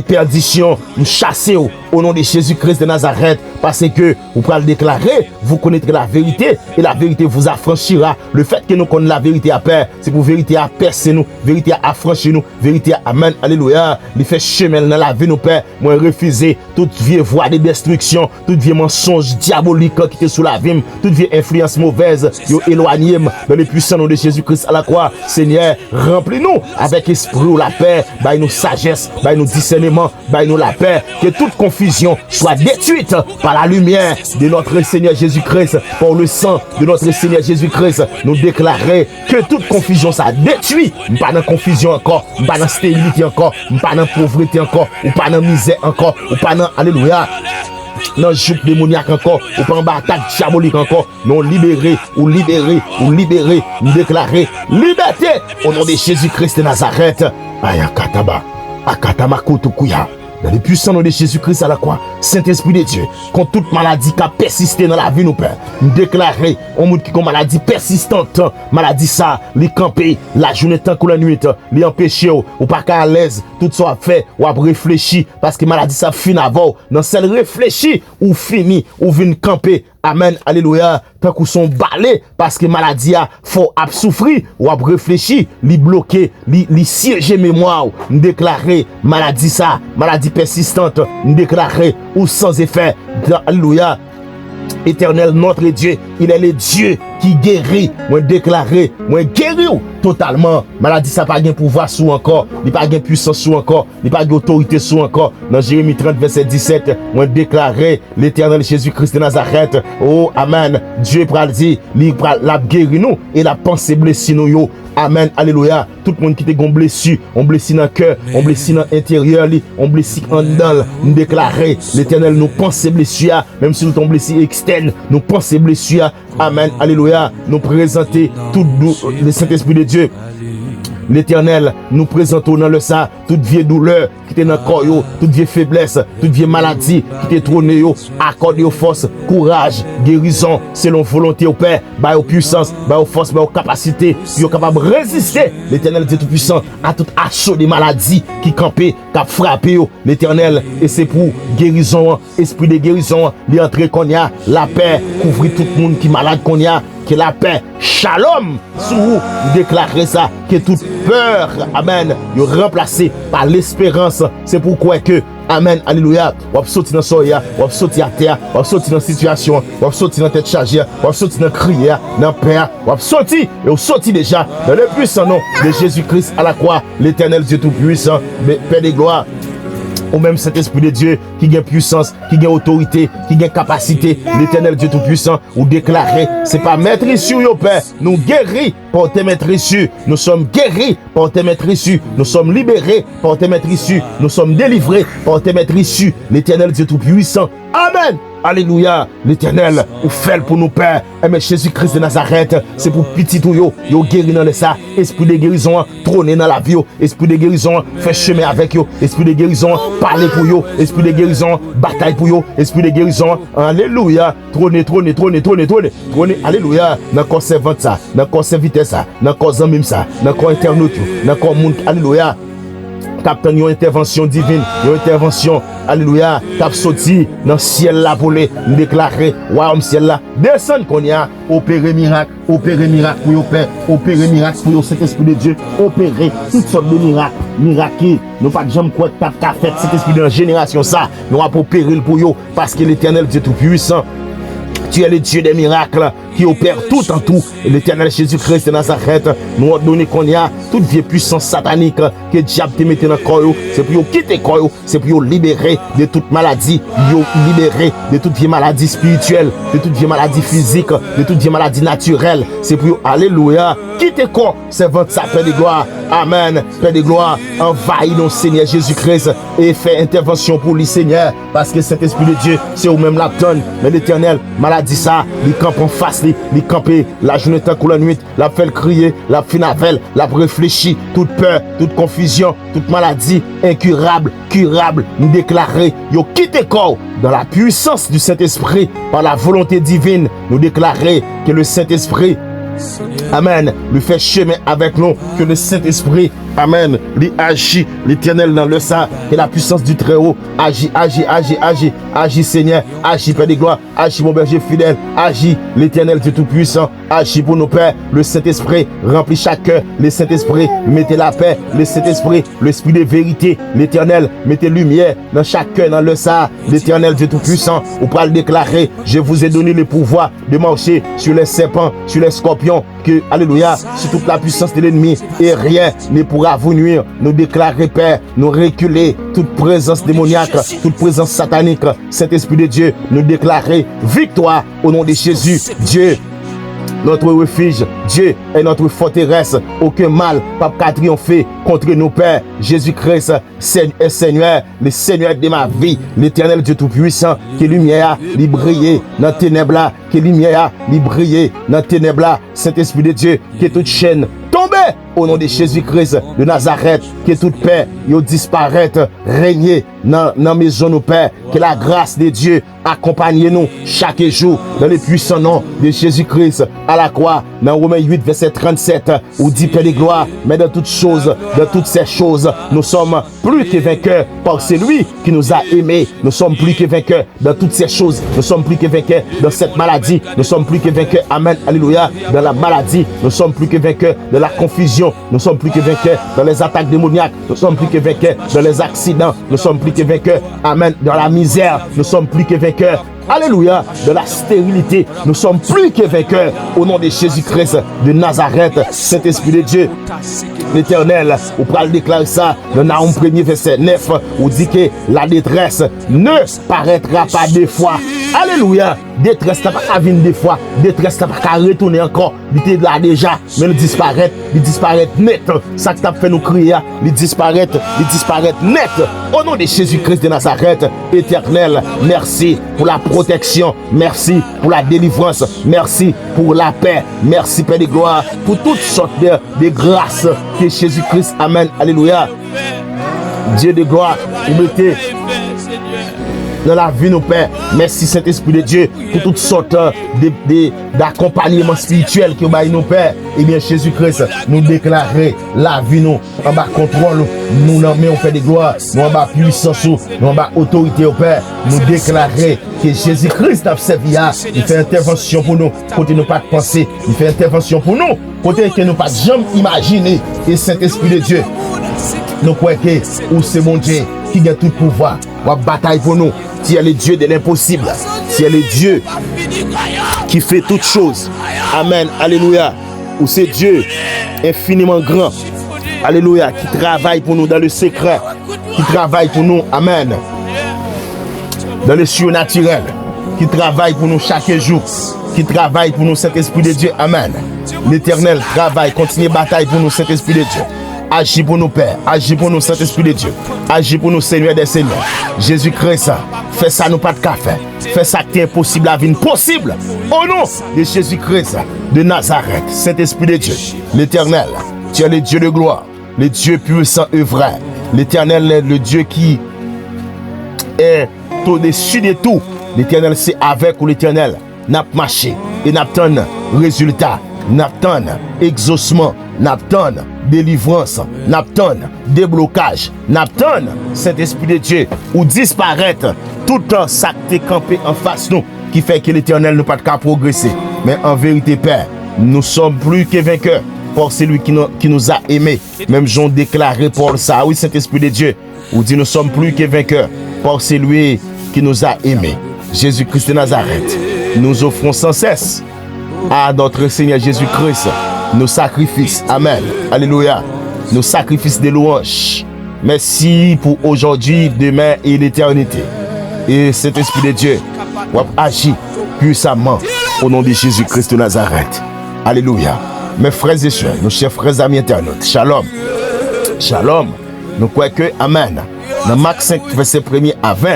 perdition, nous chasser au nom de Jésus-Christ de Nazareth, parce que vous pouvez le déclarer, vous connaîtrez la vérité, et la vérité vous affranchira. Le fait que nous connaissons la vérité à Père, c'est pour vérité à percer nous, vérité à affranchir nous, vérité à amen, alléluia, il fait chemin dans la vie nous Père, moi refuser toute vieille voie de destruction, toute vieille mensonge diabolique qui était sous la vie, toute vieille influence mauvaise, yo éloigné dans le puissant nom de Jésus-Christ à la croix. Seigneur, remplis-nous avec esprit ou la paix, by nous sagesse, by nous discernement, by nous la paix, que toute confusion soit détruite par la lumière de notre Seigneur Jésus-Christ, par le sang de notre Seigneur Jésus-Christ. Nous déclarer que toute confusion soit détruite, pas dans confusion encore, pas dans stérilité encore, pas dans pauvreté encore, ou pas dans misère encore, ou pas dans alléluia, dans joug démoniaque encore, ou pas en bataille diabolique encore. Non, libéré, nous déclarer liberté au nom de Jésus-Christ de Nazareth. Ayakataba, akatama kotokuya. Dans le puissant nom de Jésus-Christ à la croix, Saint-Esprit de Dieu, contre toute maladie qui a persisté dans la vie, nous Père, nous déclarer au monde qui a une maladie persistante, maladie ça, les camper, la journée tant que la nuit, les empêcher, ou pas qu'à l'aise, tout ça fait, ou à réfléchir, parce que maladie ça finit avant, dans celle réfléchir, ou fini, ou vient camper. Amen, alléluia, tant qu'on sont balés, parce que maladie a, faut souffrir, ou à réfléchir, li bloquer, li siéger mémoire, nous déclarer maladie ça, maladie persistante, nous déclarer ou sans effet, alléluia. Éternel, notre Dieu, il est le Dieu qui guérit. Moi déclaré, moi guéri totalement. Maladie ça pas gain pouvoir sous encore, il pas gain puissance sous encore, il pas gain autorité sous encore. Dans Jérémie 30 verset 17, moi déclaré l'Éternel Jésus-Christ de Nazareth. Oh amen. Dieu pral dit, il pral la guéri nous et la pensée blessée nous yo. Amen, alléluia. Tout le monde qui te gon blessé, on blessé dans le cœur, on blessé dans l'intérieur, on blessé en dedans. Nous déclarer l'Éternel nous pense blessure, même si nous sommes blessés externes, nous pense blessure. Amen, alléluia. Nous présenter tout le Saint-Esprit de Dieu. L'Éternel nous présentons dans le sang toute vieille douleur qui était dans le corps, toute vieille faiblesse, toute vieille maladie qui était trônée, accorde aux forces, courage, guérison, selon volonté au Père, aux puissance, aux forces, aux capacités, qui sont capables de résister. L'Éternel Dieu tout-puissant à tout assaut des maladies qui campaient, qui a frappé l'Éternel, et c'est pour guérison, esprit de guérison, l'entrée qu'on y a, la paix, couvrir tout le monde qui est malade qu'on y a, que la paix, shalom, sous vous, déclarer ça, que toute peur, amen, est remplacée par l'espérance. C'est pourquoi que, amen, alléluia, on va sortir dans soya, on va sortir à terre, on va sortir dans situation, on va sortir dans tête chargée, on va sortir dans crier, dans peur, on va sortir, et on sortit déjà dans le puissant nom de Jésus-Christ à la croix, l'Éternel Dieu Tout-Puissant, Père des gloires. Ou même cet esprit de Dieu qui gagne puissance, qui gagne autorité, qui gagne capacité, l'Éternel Dieu Tout-Puissant, ou déclarer, c'est pas maître sur yo Père, nous guéris par tes maîtres issus, nous sommes guéris par tes maîtres issus, nous sommes libérés par tes maîtres issus, nous sommes délivrés par tes maîtres issus, l'Éternel Dieu Tout-Puissant. Amen. Alléluia, l'Éternel, ou fait pour nous, Père. Mais Jésus-Christ de Nazareth, c'est pour petit tout yo guéri dans le ça. Esprit de guérison, trôner dans la vie, esprit de guérison, fait chemin avec yo, esprit de guérison, parler pour yo, esprit de guérison, bataille pour yo, esprit de guérison, alléluia, trôner, alléluia, dans corps servante ça, dans corps serviteur ça, dans corps amis ça, dans corps internaute, dans corps monde, alléluia. Captain, une intervention divine, une intervention, alléluia, cap sorti dans le ciel là pour les déclarer, waouh, ciel là, descend qu'on y a, opérer miracle pour your Père, opérer miracle pour your Saint-Esprit de Dieu, opérer toutes sortes de miracles, nous pas de jamais quoi t'as fait, cet esprit de la génération ça, nous avons opérer pour yo, parce que l'Éternel Dieu Tout-Puissant, tu es le Dieu des miracles qui opère tout en tout. Et l'Éternel Jésus-Christ de Nazareth nous a donné qu'on y a toute vieille puissance satanique que le diable te mette dans le corps. C'est pour quitter le corps, c'est pour libérer de toute maladie, libérer de toute vieille maladie spirituelle, de toute vieille maladie physique, de toute vieille maladie naturelle. C'est pour, alléluia, quitter le corps, c'est votre ça, Père de gloire. Amen, Père de gloire, envahis nos Seigneur Jésus-Christ et fais intervention pour lui, Seigneur, parce que cet Esprit de Dieu, c'est au même la donne. Mais l'Éternel, maladie ça, il campe en face, il campe la journée tant que la nuit, la fait crier, la finavel, la réfléchit, toute peur, toute confusion, toute maladie incurable, curable, nous déclarer, yo quitte corps dans la puissance du Saint-Esprit, par la volonté divine, nous déclarer que le Saint-Esprit, amen, lui fait chemin avec nous, que le Saint-Esprit, amen, lui agit, l'Éternel dans le sang, que la puissance du Très-Haut agit Seigneur, agit Père de gloire, agit mon berger fidèle, agit l'Éternel Dieu Tout-Puissant, agit pour nos pères, le Saint-Esprit remplit chaque cœur, le Saint-Esprit mettez la paix, le Saint-Esprit, l'Esprit de vérité, l'Éternel mettez lumière dans chaque cœur, dans le sang, l'Éternel Dieu Tout-Puissant, vous pourrez le déclarer, je vous ai donné le pouvoir de marcher sur les serpents, sur les scorpions, que, alléluia, sur toute la puissance de l'ennemi, et rien ne pourra vous nuire, nous déclarer, Père, nous reculer toute présence démoniaque, toute présence satanique, Saint-Esprit de Dieu, nous déclarer victoire au nom de Jésus, Dieu, notre refuge, Dieu est notre forteresse, aucun mal, pas qu'à triompher contre nos pères, Jésus-Christ, Seigneur, le Seigneur de ma vie, l'Éternel Dieu Tout-Puissant, que lumière lui briller dans les ténèbres, que lumière lui briller dans les ténèbres, Saint-Esprit de Dieu, que toute chaîne tombe au nom de Jésus-Christ de Nazareth, que toute paix yo disparaisse, régner dans la maison nos pères, que la grâce de Dieu accompagne nous chaque jour dans le puissant nom de Jésus-Christ à la croix. Dans Romains 8 verset 37, où dit Père de gloire, mais dans toutes choses, dans toutes ces choses, nous sommes plus que vainqueurs par celui qui nous a aimés. Nous sommes plus que vainqueurs dans toutes ces choses. Nous sommes plus que vainqueurs dans cette maladie. Nous sommes plus que vainqueurs, amen, alléluia, dans la maladie. Nous sommes plus que vainqueurs dans la confusion. Nous sommes plus que vainqueurs dans les attaques démoniaques. Nous sommes plus que vainqueurs dans les accidents. Nous sommes plus que vainqueurs, amen, dans la misère. Nous sommes plus que vainqueurs, alléluia, de la stérilité. Nous sommes plus que vainqueurs au nom de Jésus-Christ de Nazareth. Saint-Esprit de Dieu, l'Éternel, vous pouvez déclarer ça dans Naoum 1er verset 9, où dit que la détresse ne paraîtra pas deux fois. Alléluia, détresse n'a pas venir deux fois, détresse n'a pas retourner encore, il était là déjà, mais il disparaît net. Ça qui t'a fait nous crier, il disparaît net. Au nom de Jésus-Christ de Nazareth, Éternel, merci pour la protection, merci pour la délivrance, merci pour la paix, merci Père de gloire, pour toutes sortes de grâces que Jésus-Christ amène, alléluia. Dieu de gloire, vous mettez dans la vie nos pères. Merci Saint-Esprit de Dieu pour toutes sortes d'accompagnement spirituel que vous avez nos pères. Et bien Jésus-Christ nous déclarer la vie nous en bas contrôle, nous nommons au Père de gloire, nous en bas puissance, nous en bas autorité au Père. Nous déclarer que Jésus-Christ a servi, il fait intervention pour nous, côté nous pas de penser, il fait intervention pour nous, côté que nous pas jamais imaginer. Et Saint-Esprit de Dieu, nous croyons que c'est mon Dieu qui a tout pouvoir, ou bataille pour nous. Tu es le Dieu de l'impossible. Tu es le Dieu qui fait toutes choses. Amen. Alléluia. Ou c'est Dieu infiniment grand. Alléluia. Qui travaille pour nous dans le secret. Qui travaille pour nous. Amen. Dans le surnaturel. qui travaille pour nous chaque jour, qui travaille pour nous, Saint-Esprit de Dieu. Amen. L'Éternel travaille, continue bataille pour nous, Saint-Esprit de Dieu. Agis pour nous, Père. Agis pour nous, Saint-Esprit de Dieu. Agis pour nous, Seigneur des Seigneurs. Jésus-Christ, fais ça, nous pas de café. Fais ça qui est impossible, la vie possible. Au nom de Jésus-Christ de Nazareth, Saint-Esprit de Dieu, l'Éternel, tu es le Dieu de gloire, le Dieu puissant et vrai. L'Éternel est le Dieu qui est au-dessus de tout. L'Éternel, c'est avec ou l'Éternel n'a marché et n'a obtenu résultat, n'a obtenu exaucement, n'a obtenu délivrance, n'a obtenu déblocage, n'a obtenu Saint-Esprit de Dieu ou disparaître tout en ça qui est campé en face nous qui fait que l'Éternel ne peut pas progresser. Mais en vérité, Père, nous sommes plus que vainqueurs par celui qui nous a aimés. Même Jean déclaré Paul ça. Oui, Saint-Esprit de Dieu, ou dit nous sommes plus que vainqueurs par celui qui nous a aimés. Jésus-Christ de Nazareth, nous offrons sans cesse à notre Seigneur Jésus-Christ nos sacrifices. Amen. Alléluia. Nos sacrifices de louange. Merci pour aujourd'hui, demain et l'éternité. Et cet Esprit de Dieu agit puissamment au nom de Jésus-Christ de Nazareth. Alléluia. Mes frères et sœurs, nos chers frères amis internautes, shalom. Shalom. Nous croyons que, amen. Dans Marc 5, verset 1er à 20,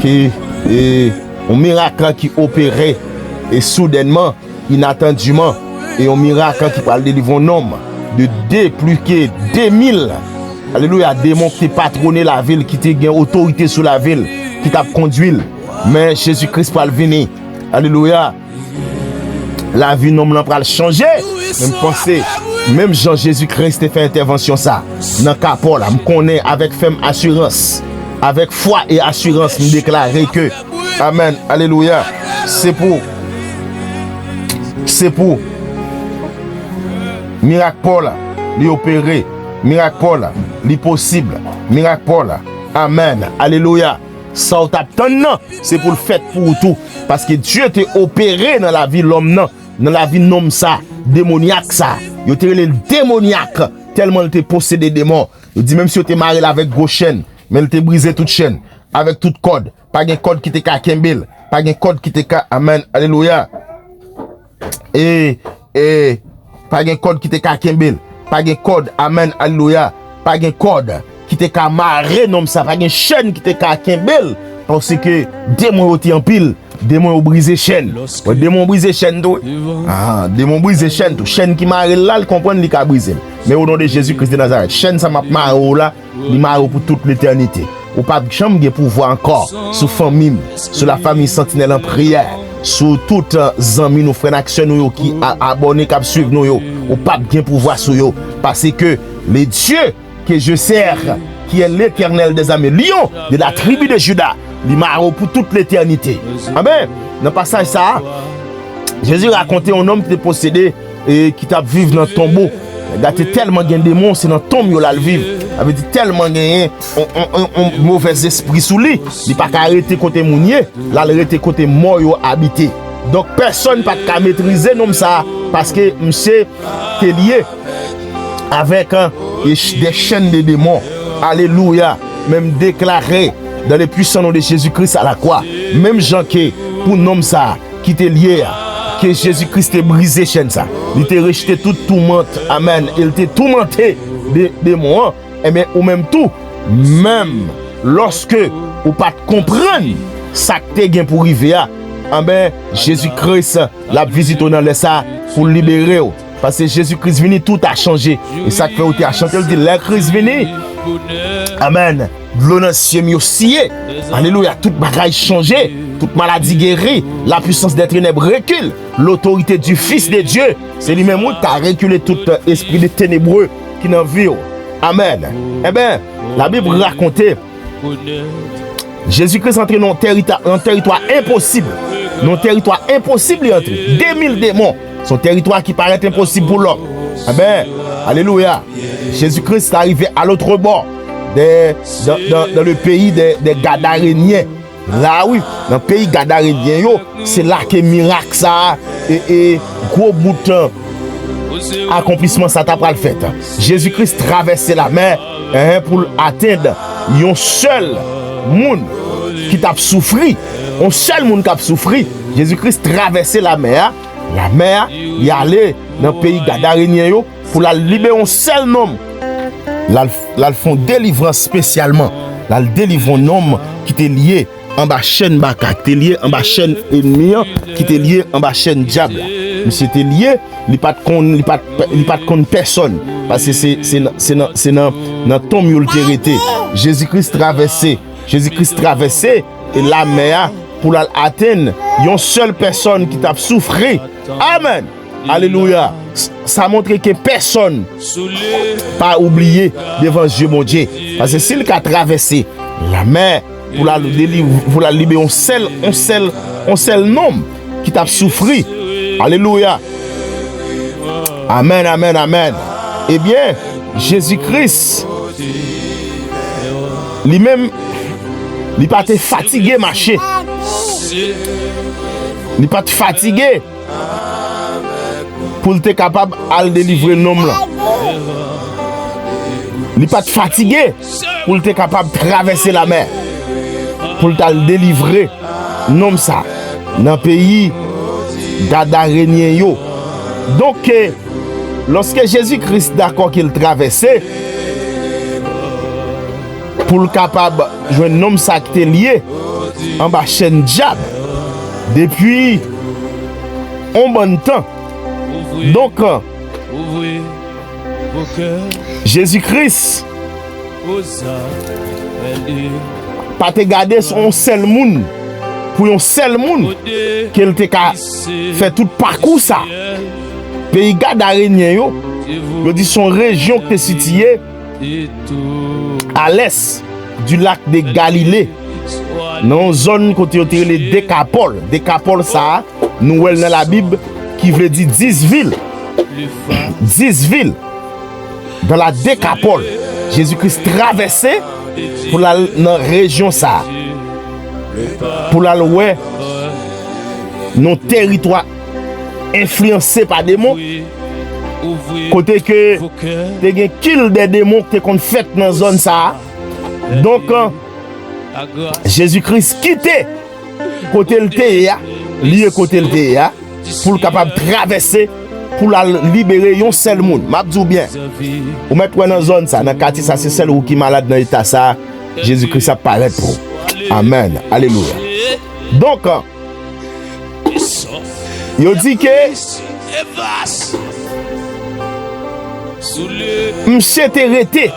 qui est un miracle qui opérait et soudainement, inattendument, et un miracle qui parle de livre un homme de plus que 2000. Alléluia, démon qui patronné la ville, qui t'a gagné autorité sur la ville, qui t'a conduit. Mais Jésus-Christ parle venir. Alléluia. La vie non n'a pas changé. Même penser, même Jean Jésus-Christ fait intervention ça. Dans le cas Paul, je connais avec ferme assurance, avec foi et assurance, me déclarer que, amen, alléluia, c'est pour miracle Paul, lui opérer, miracle Paul, lui possible, miracle Paul, amen, alléluia. Ça ou t'attend, c'est pour le fait pour tout. Parce que Dieu t'a opéré dans la vie l'homme, dans la vie l'homme ça, démoniaque ça. Il t'a le démoniaque, tellement il t'a possédé des démons. Il dit même si il t'a marié avec gros chaîne, mais il t'a brisé toute chaîne, avec toute code. Pas de code qui t'a Kembel, pas de code qui t'a amen, alléluia. Et pas de code qui t'a Kembel, pas de code, amen, alléluia. Pas de code qui te ka marre non ça pas une chaîne qui te ka kembel parce que démon oti en pile démon brisé chaîne démon brisé chaîne tout démon brisé chaîne tout chaîne qui marre là le comprendre li ka briser mais au nom de Jésus-Christ de Nazareth chaîne ça m'a marre là li marre pour toute l'éternité ou pas jamais pouvoir encore sur famille sur la famille sentinelle en prière sur toutes amis nos frères action nous qui abonné cap suivre nous yo ou pas bien pouvoir sur yo parce que les dieux que je sers, qui est l'Éternel des armées, lion de la tribu de Juda, l'imaro pour toute l'éternité. Amen. Dans le passage ça, Jésus racontait un homme qui était possédé et qui t'a vécu dans le tombeau. Il a tellement gagné des démons, c'est dans le tombeau qu'il a vécu. Il avait tellement gagné un mauvais esprit sous lui. Il n'a pas arrêté côté mounier, là il arrêté côté mort habité. Donc personne n'a pas maîtriser nom ça parce que monsieur est lié avec des chaînes de démons. Alléluia. Même déclaré dans le puissant nom de Jésus-Christ à la croix. Même Jean qui pour nom ça qui était lié que Jésus-Christ a brisé chaîne ça. Il t'a rejeté tout tourmente. Amen. Il t'a tourmenté des démons. Et bien ou même tout même lorsque ou pas comprendre ça que t'es gain pour arriver à ben Jésus-Christ la visite dans le ça pour libérer. Parce que Jésus-Christ venu, tout a changé. Et ça fait où tu as chanté, il dit, le Christ venu. Amen. L'eau dans le ciel aussi. Alléluia. Toute bagaille changé. Toute maladie guérie. La puissance des ténèbres recule. L'autorité du Fils de Dieu. C'est lui-même qui a reculé tout esprit de ténébreux qui n'en vit. Amen. Eh bien, la Bible racontait Jésus-Christ entré dans un territoire impossible. Dans un territoire impossible, il entre. 2000 démons. Son territoire qui paraît impossible pour l'homme. Eh bien, alléluia. Jésus-Christ est arrivé à l'autre bord, dans le pays des Gadaréniens. Là, oui, dans le pays Gadarénien, c'est là que miracle ça et gros bout accomplissement ça t'a pas le fait. Jésus-Christ traversait la mer pour atteindre un seul monde qui t'a souffri. Un seul monde qui a souffri. Jésus-Christ traversait la mer. La mer, il allait dans le pays Gadarénien pour la libérer un seul homme. Là, ils font délivrance spécialement. Là, ils délivrent un homme qui était lié en bas chaîne baka, qui était lié en bas chaîne ennemi, qui était lié en bas chaîne diable. Mais c'était lié, il n'y a pas de personne. Parce que c'est dans ton mieux Jésus-Christ traversait et la mer pour l'atteindre, il y a une seule personne qui t'a souffert. Amen. Alléluia. Ça montre que personne pas oublié devant Dieu mon Dieu. Parce que s'il a traversé la mer pour la libérer, on seul nom qui t'a souffert. Alléluia. Amen, amen, amen. Eh bien, Jésus-Christ, lui-même, il n'a pas été fatigué marcher. Il n'a pas été fatigué pour être capable de délivrer l'homme là. Il n'a pas été fatigué pour être capable de traverser la mer. Pour le délivrer l'homme ça. Dans le pays Gadarénien yo. Donc, lorsque Jésus-Christ d'accord qu'il traversait, pour le capable de jouer un homme ça qui était lié en bas chaîne diable depuis un bon temps. Donc, Jésus-Christ pas te garder son seul monde pour un seul monde qu'il te fait tout parcours ça. Pays Gadarénien yo dit son région qui est située à l'est du lac de Galilée, dans une zone côté les Décapole. Décapole ça, nous voyons dans la Bible qui veut dire 10 villes. 10 villes dans la Décapole. Jésus-Christ traversait pour la région ça. Pour la louer nos territoires influencés par des démons. Côté que tu as kill des démons qui sont faits dans la zone ça. Donc Jésus-Christ quittait côté le théâtre, lié côté le théâtre pour le capable de traverser pour la libérer un seul monde. M'a dit bien. Ou mettre dans la zone ça, dans le quartier ça c'est celle où qui est malade dans l'état ça. Jésus-Christ a parlé pour. Amen. Alléluia. Donc il dit que monsieur était arrêté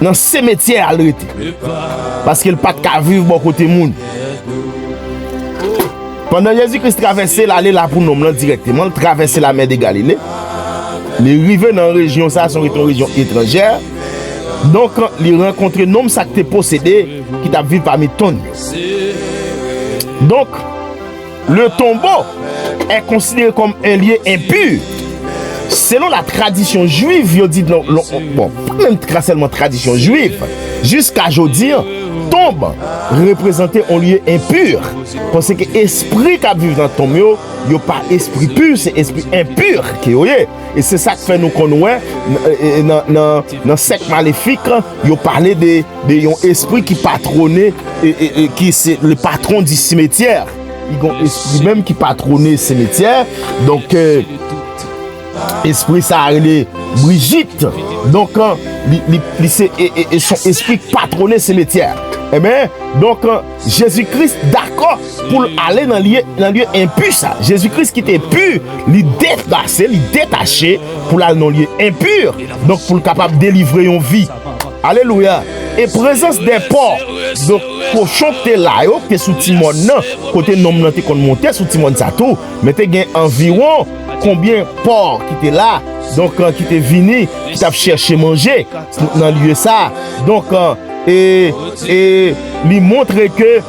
dans le cimetière arrêté parce qu'il n'a pas de vivre bon côté monde. Pendant Jésus-Christ traversait l'aller là pour nous directement, il traversait la mer de Galilée. Il est arrivé dans la région ça, son une région étrangère. Donc il rencontre un homme ça qui était possédé qui t'a vécu parmi tonnes. Donc le tombeau est considéré comme un lieu impur. Selon la tradition juive, il dit bon, pas même seulement tradition juive, jusqu'à aujourd'hui, tombe représentait un lieu impur. Parce que l'esprit qui vit dans le tombe, il n'y a pas esprit pur, c'est esprit impur. Et c'est ça qui fait nous connaître dans le secte maléfique, il a parlé de un esprit qui patronnait, qui c'est le patron du cimetière. Il y a un esprit même qui patronnait le cimetière. Donc, esprit ça a relé Brigitte. Donc son esprit patronné cimetière. Eh bien, donc Jésus-Christ d'accord pour aller dans le lieu impur ça. Jésus-Christ qui était pur, il détaché pour aller dans le lieu impur. Donc pour le capable de délivrer une vie. Alléluia. Et présence des porcs. Donc cochon qui est là, qui est sous Timon, côté nom qui est monté sous Timon ça tout, mais tu as environ combien de porcs qui étaient là, donc qui étaient venus, qui t'a cherché manger dans le lieu ça. Donc et lui montrer que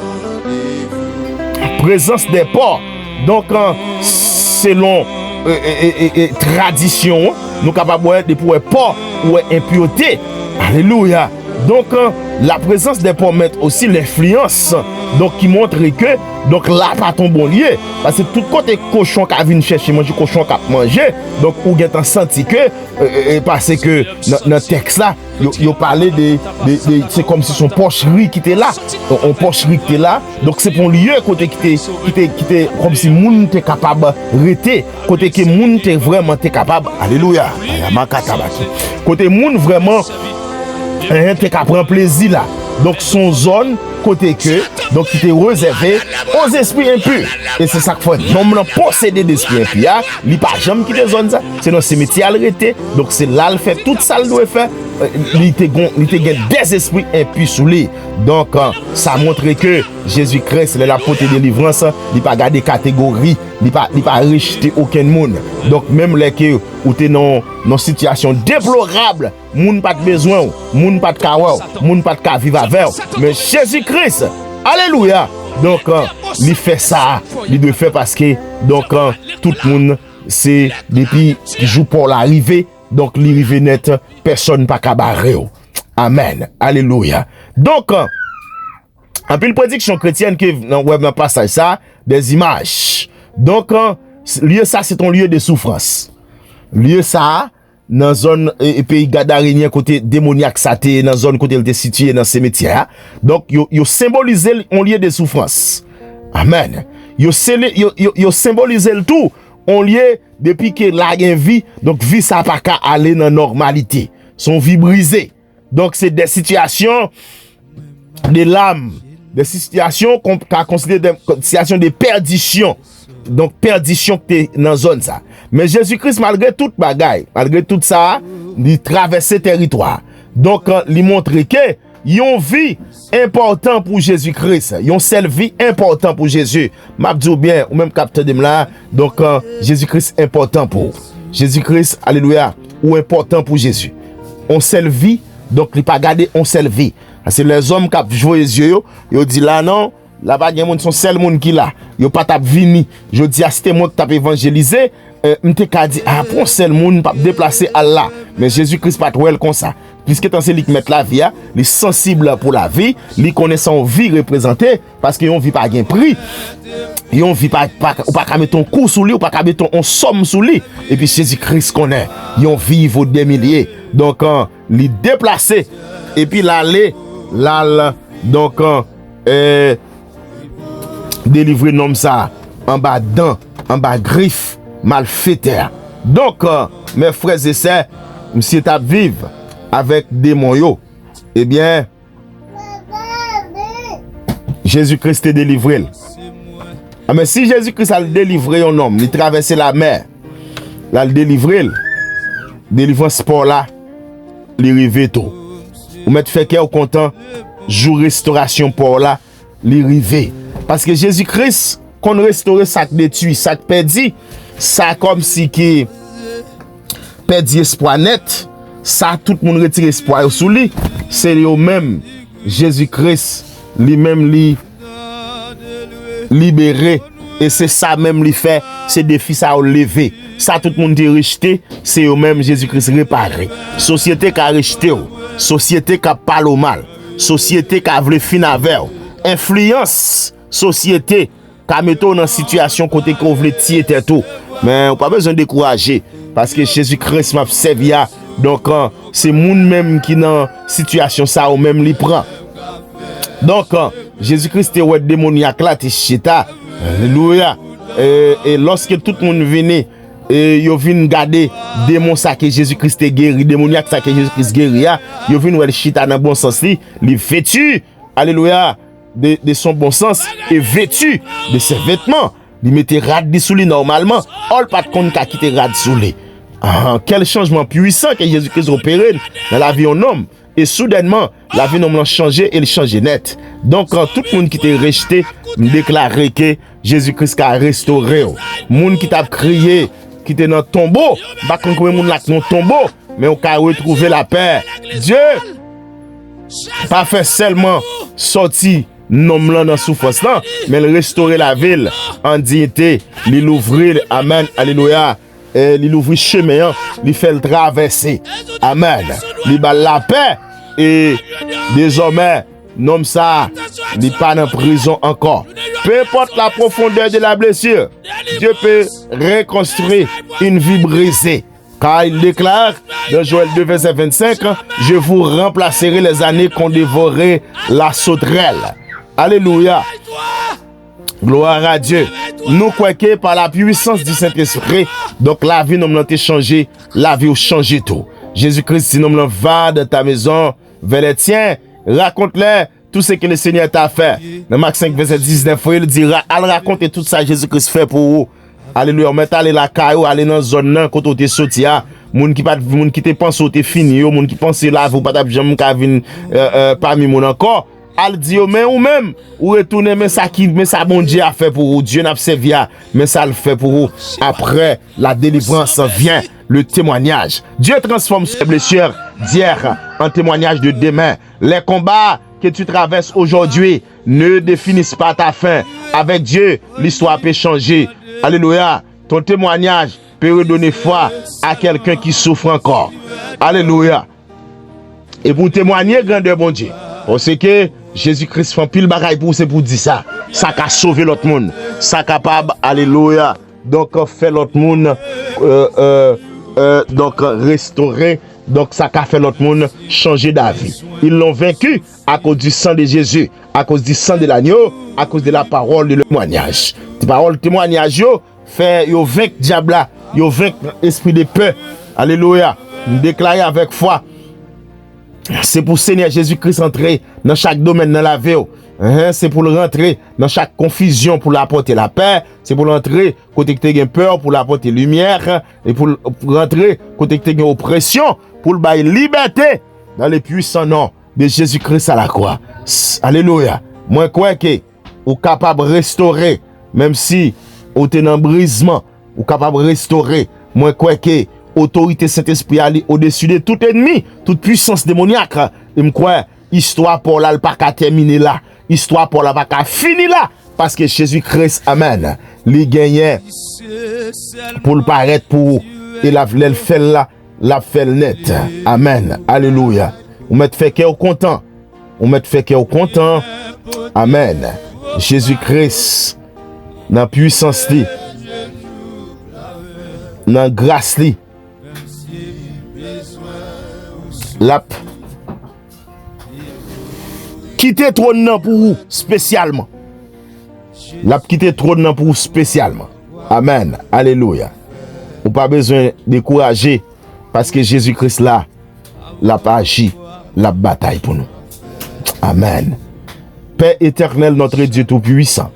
présence des porcs. Donc selon tradition, nous capables de pouvoir porc ou impureté. Alléluia. Donc la présence des porcs met aussi l'influence Donc qui montre que donc là pas ton bon lieu parce que tout côté cochon qui vient chercher manger cochon qui manger donc ou gen senti que parce que dans texte là yo parlé de c'est comme si son porcherie qui était là on porcherie qui était là donc c'est pour lieu côté qui était comme si moun était capable rester côté que moun était vraiment capable alléluia côté moun vraiment t'es capable prendre plaisir là donc son zone côté que donc qui était réservé aux esprits impurs et c'est ça qu'il faut non non posséder d'esprits impurs il pas jamais quitter zone ça c'est dans cimetière arrêté donc c'est là le fait tout ça le doit faire il te des esprits impurs sous lui donc ça montre que Jésus-Christ est la porte de délivrance il pas garder catégorie il pas rejeter aucun monde donc même les que ou t'es dans situation déplorable moun pas de besoin moun pas de kawa moun pas de vivre avec mais Jésus-Christ alléluia donc il fait ça il doit faire parce que donc tout le monde c'est depuis jour pour l'arrivée donc l'arrivée net personne pas cabaret amen alléluia donc en plus prédiction chrétienne que dans web dans passage ça des images donc lieu ça c'est ton lieu de souffrance lieu ça dans zone pays gadarénien côté démoniaque ça t'est dans zone côté il était situé dans cimetière donc yo symboliser un lieu de souffrance amen yo symboliser le tout on lieu depuis que la vie donc vie ça pas qu'à aller dans normalité son vie brisée donc c'est des situations de l'âme des situations qu'on considère des situations de perdition donc perdition que t'es dans zone ça mais Jésus-Christ malgré toute bagaille malgré tout ça il traverse territoire donc il montre que yon vie important pour Jésus-Christ yon seule vie important pour Jésus m'a dit bien ou même capteur de là donc Jésus-Christ important pour Jésus-Christ alléluia ou important pour Jésus on seule vie donc il pas garder on seule vie c'est les hommes qui jouent les yeux yo dit là non là pas gen moun son seul monde qui là yo pas t'a vini je dis à c'était moi qui t'a évangélisé m'te ka dit ah pour seul monde pas déplacer Allah mais Jésus-Christ pas well comme ça puisque tant c'est lui qui met la vie il est sensible pour la vie il connaît son vie représentée parce que on vit pas gain prix on vit pas ou pas mettre ton coup sous lui ou pas mettre ton somme sous lui et puis Jésus-Christ connaît on vit vaut des milliers donc il déplacer et puis l'aller là donc délivrer nom ça en bas dents en bas griffes malfaiteur donc mes frères et sœurs monsieur t'a vivre avec démon yo eh bien Jésus-Christ t'a délivré mais si Jésus-Christ a délivré un homme il traversé la mer là le délivré délivrance pour là il arrivé tôt ou mettre fait cœur content jour restauration pour là il arrivé parce que Jésus-Christ qu'on restaure ça détruit ça perdu ça comme si qui perdu espoir net ça tout le monde retire espoir sous lui c'est lui même Jésus-Christ lui-même lui libéré et c'est ça même lui fait ces défis ça levé ça tout le monde dit rejeté c'est eux même Jésus-Christ réparé société qui a rejeté société qui a parlé au mal société qui a voulu finir avec influence société qui a mis dans situation côté qu'on veut tirer tout mais on pas besoin de décourager parce que Jésus-Christ m'a servi donc c'est moun même qui dans situation ça ou même li prend donc Jésus-Christ est ouais démoniaque là t'es chita alléluia et lorsque tout le monde venait et yo vinn garder démon ça que Jésus-Christ est guéri démoniaque ça que Jésus-Christ guéri yo vinn ouais chita dans bon sens li vêtu alléluia de son bon sens et vêtu de ses vêtements il mettait rad sous lui normalement all pas de compte qu'a quitté rad sous lui quel changement puissant que Jésus-Christ opéré dans la vie d'un homme et soudainement la vie d'un homme a changé et il changé net donc quand tout le monde qui était rejeté déclaré que Jésus-Christ a restauré monde qui t'a crié qui était dans tombeau pas comme monde là dans tombeau mais on a retrouvé la paix Dieu pas fait seulement sortir nom là dans souffrance là mais il restaurer la ville en dignité il ouvrir amen alléluia il ouvrir chemin il fait le traverser amen il bat la paix et désormais nom ça il n'est pas en prison encore. Peu importe la profondeur de la blessure, Dieu peut reconstruire une vie brisée. Car il déclare dans Joël 2, verset 25, je vous remplacerai les années qu'ont dévoré la sauterelle. Alléluia. Gloire à Dieu. Nous croyons que par la puissance du Saint-Esprit, donc la vie nous a changé, la vie a changé tout. Jésus-Christ, si nous va dans ta maison, vers les tiens, raconte-leur tout ce que le Seigneur t'a fait. Dans Marc 5, verset 19, il dira, allez raconter tout ça Jésus-Christ fait pour vous. Alléluia, mais allez la caillou, allez dans zone là quand tu es sorti là, moun qui te pense ou te fini, moun qui pense là vous pas jamais ka vinn parmi moun encore. Al dit mais ou même ou retourner mais ça bon Dieu a fait pour vous, Dieu n'a servi mais ça le fait pour vous. Après la délivrance vient le témoignage. Dieu transforme ces blessures d'hier en témoignage de demain. Les combats que tu traverses aujourd'hui ne définissent pas ta fin. Avec Dieu, l'histoire peut changer. Alléluia. Ton témoignage peut redonner foi à quelqu'un qui souffre encore. Alléluia. Et pour témoigner, grandeur bon Dieu. Parce que Jésus-Christ fait pile bagaille pour c'est pour dire ça. Ça a sauvé l'autre monde. Ça capable, alléluia. Donc fait l'autre monde donc restaurer. Donc ça a fait l'autre monde changer d'avis. Ils l'ont vaincu à cause du sang de Jésus, à cause du sang de l'agneau, à cause de la parole de témoignage. La parole de témoignage fait yo vaincre diable là, yo vaincre esprit de peur. Alléluia. Déclarer avec foi. C'est pour Seigneur Jésus-Christ entrer dans chaque domaine dans la vie. C'est pour le rentrer dans chaque confusion pour l'apporter la paix. C'est pour rentrer côté que tu as peur pour l'apporter lumière. Et pour rentrer côté que tu as oppression pour le bailler liberté dans les puissants noms de Jésus-Christ à la croix. Alléluia. Moi, quoi que ou capable de restaurer, même si ou t'es dans brisement, ou capable de restaurer. Moi, quoi que autorité Saint-Esprit ali au-dessus de tout ennemi, toute puissance démoniaque. Et me crois, histoire pour là, pas qu'à terminer là. Histoire pour là, pas qu'à finir là. Parce que Jésus-Christ, amen, lui gagnait pour le paraître pour vous. Et la fait là, la fait net. Amen. Alléluia. On met fait qu'au content. On met fait qu'au content. Amen. Jésus-Christ, dans puissance li, dans grâce li, la quitter trône pour vous spécialement. La quitter trône pour vous spécialement. Amen. Alléluia. Ou pas besoin de décourager parce que Jésus-Christ là, l'a pas agi, la bataille pour nous. Amen. Père éternel, notre Dieu tout-puissant.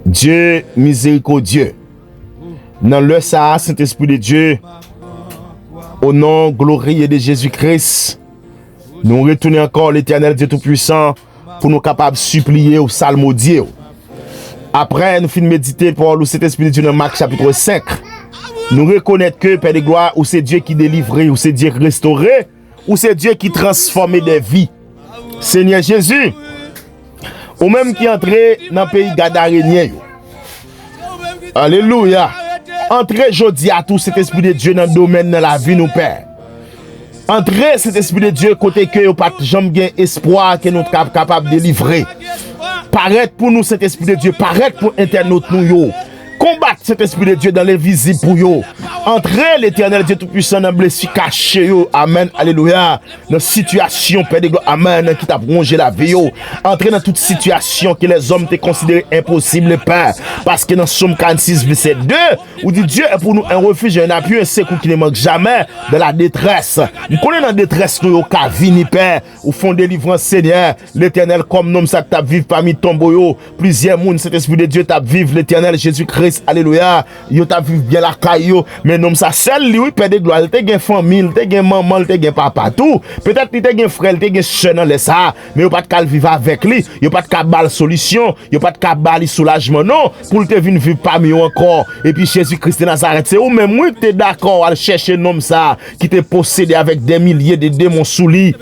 Dieu miséricordieux. Dans le Saint-Esprit de Dieu, au nom glorieux de Jésus-Christ, nous retournons encore l'éternel Dieu tout-puissant pour nous capables de supplier ou psalmodier. Après, nous finissons de méditer pour le Saint-Esprit de Dieu dans Marc chapitre 5. Nous reconnaître que, Père de gloire, ou c'est Dieu qui délivre, ou c'est Dieu qui restaure, ou c'est Dieu qui transforme des vies. Seigneur Jésus, ou même qui entre dans le pays Gadarénien. Alléluia. Entrez aujourd'hui à tout cet esprit de Dieu dans le domaine de la vie, nous Père. Entrez cet esprit de Dieu côté que nous pas jamais espoir que nous sommes capables de délivrer. Paraître pour nous cet esprit de Dieu, paraître pour internautes nous. Combattre cet esprit de Dieu dans les visibles pour yo. Entrez l'éternel Dieu tout-puissant dans blessure cachée yo. Amen. Alléluia. Dans situation, Père de gloire. Amen. Qui t'a rongé la vie yo. Entrez dans toute situation que les hommes t'ont considéré impossible, Père. Parce que dans Somme 46, verset 2, où dit Dieu est pour nous un refuge, un appui, un secours qui ne manque jamais de la détresse. Nous connaissons la détresse nous, au cas vini, Père. Au fond délivrance, Seigneur. L'éternel comme nom, ça t'a vivre parmi tombeaux yo. Plusieurs monde, cet esprit de Dieu t'a vivre l'éternel Jésus-Christ. Alléluia. Yo t'a vivre bien la caillou. Mais non, ça seul lui, Père de gloire. T'es gen famille, t'es gen maman, t'es gen papa, tout. Peut-être que t'es gen frère, t'es gen soeur dans les ça. Mais yo pas de cal vivre avec lui. Yo pas de cal bal solution. Yo pas de cal bal soulagement, non. Pour te venir vivre parmi eux encore. Et puis Jésus-Christ de Nazareth, c'est ou même oui, t'es d'accord à chercher un homme ça, qui t'est possédé avec des milliers de démons sous lui.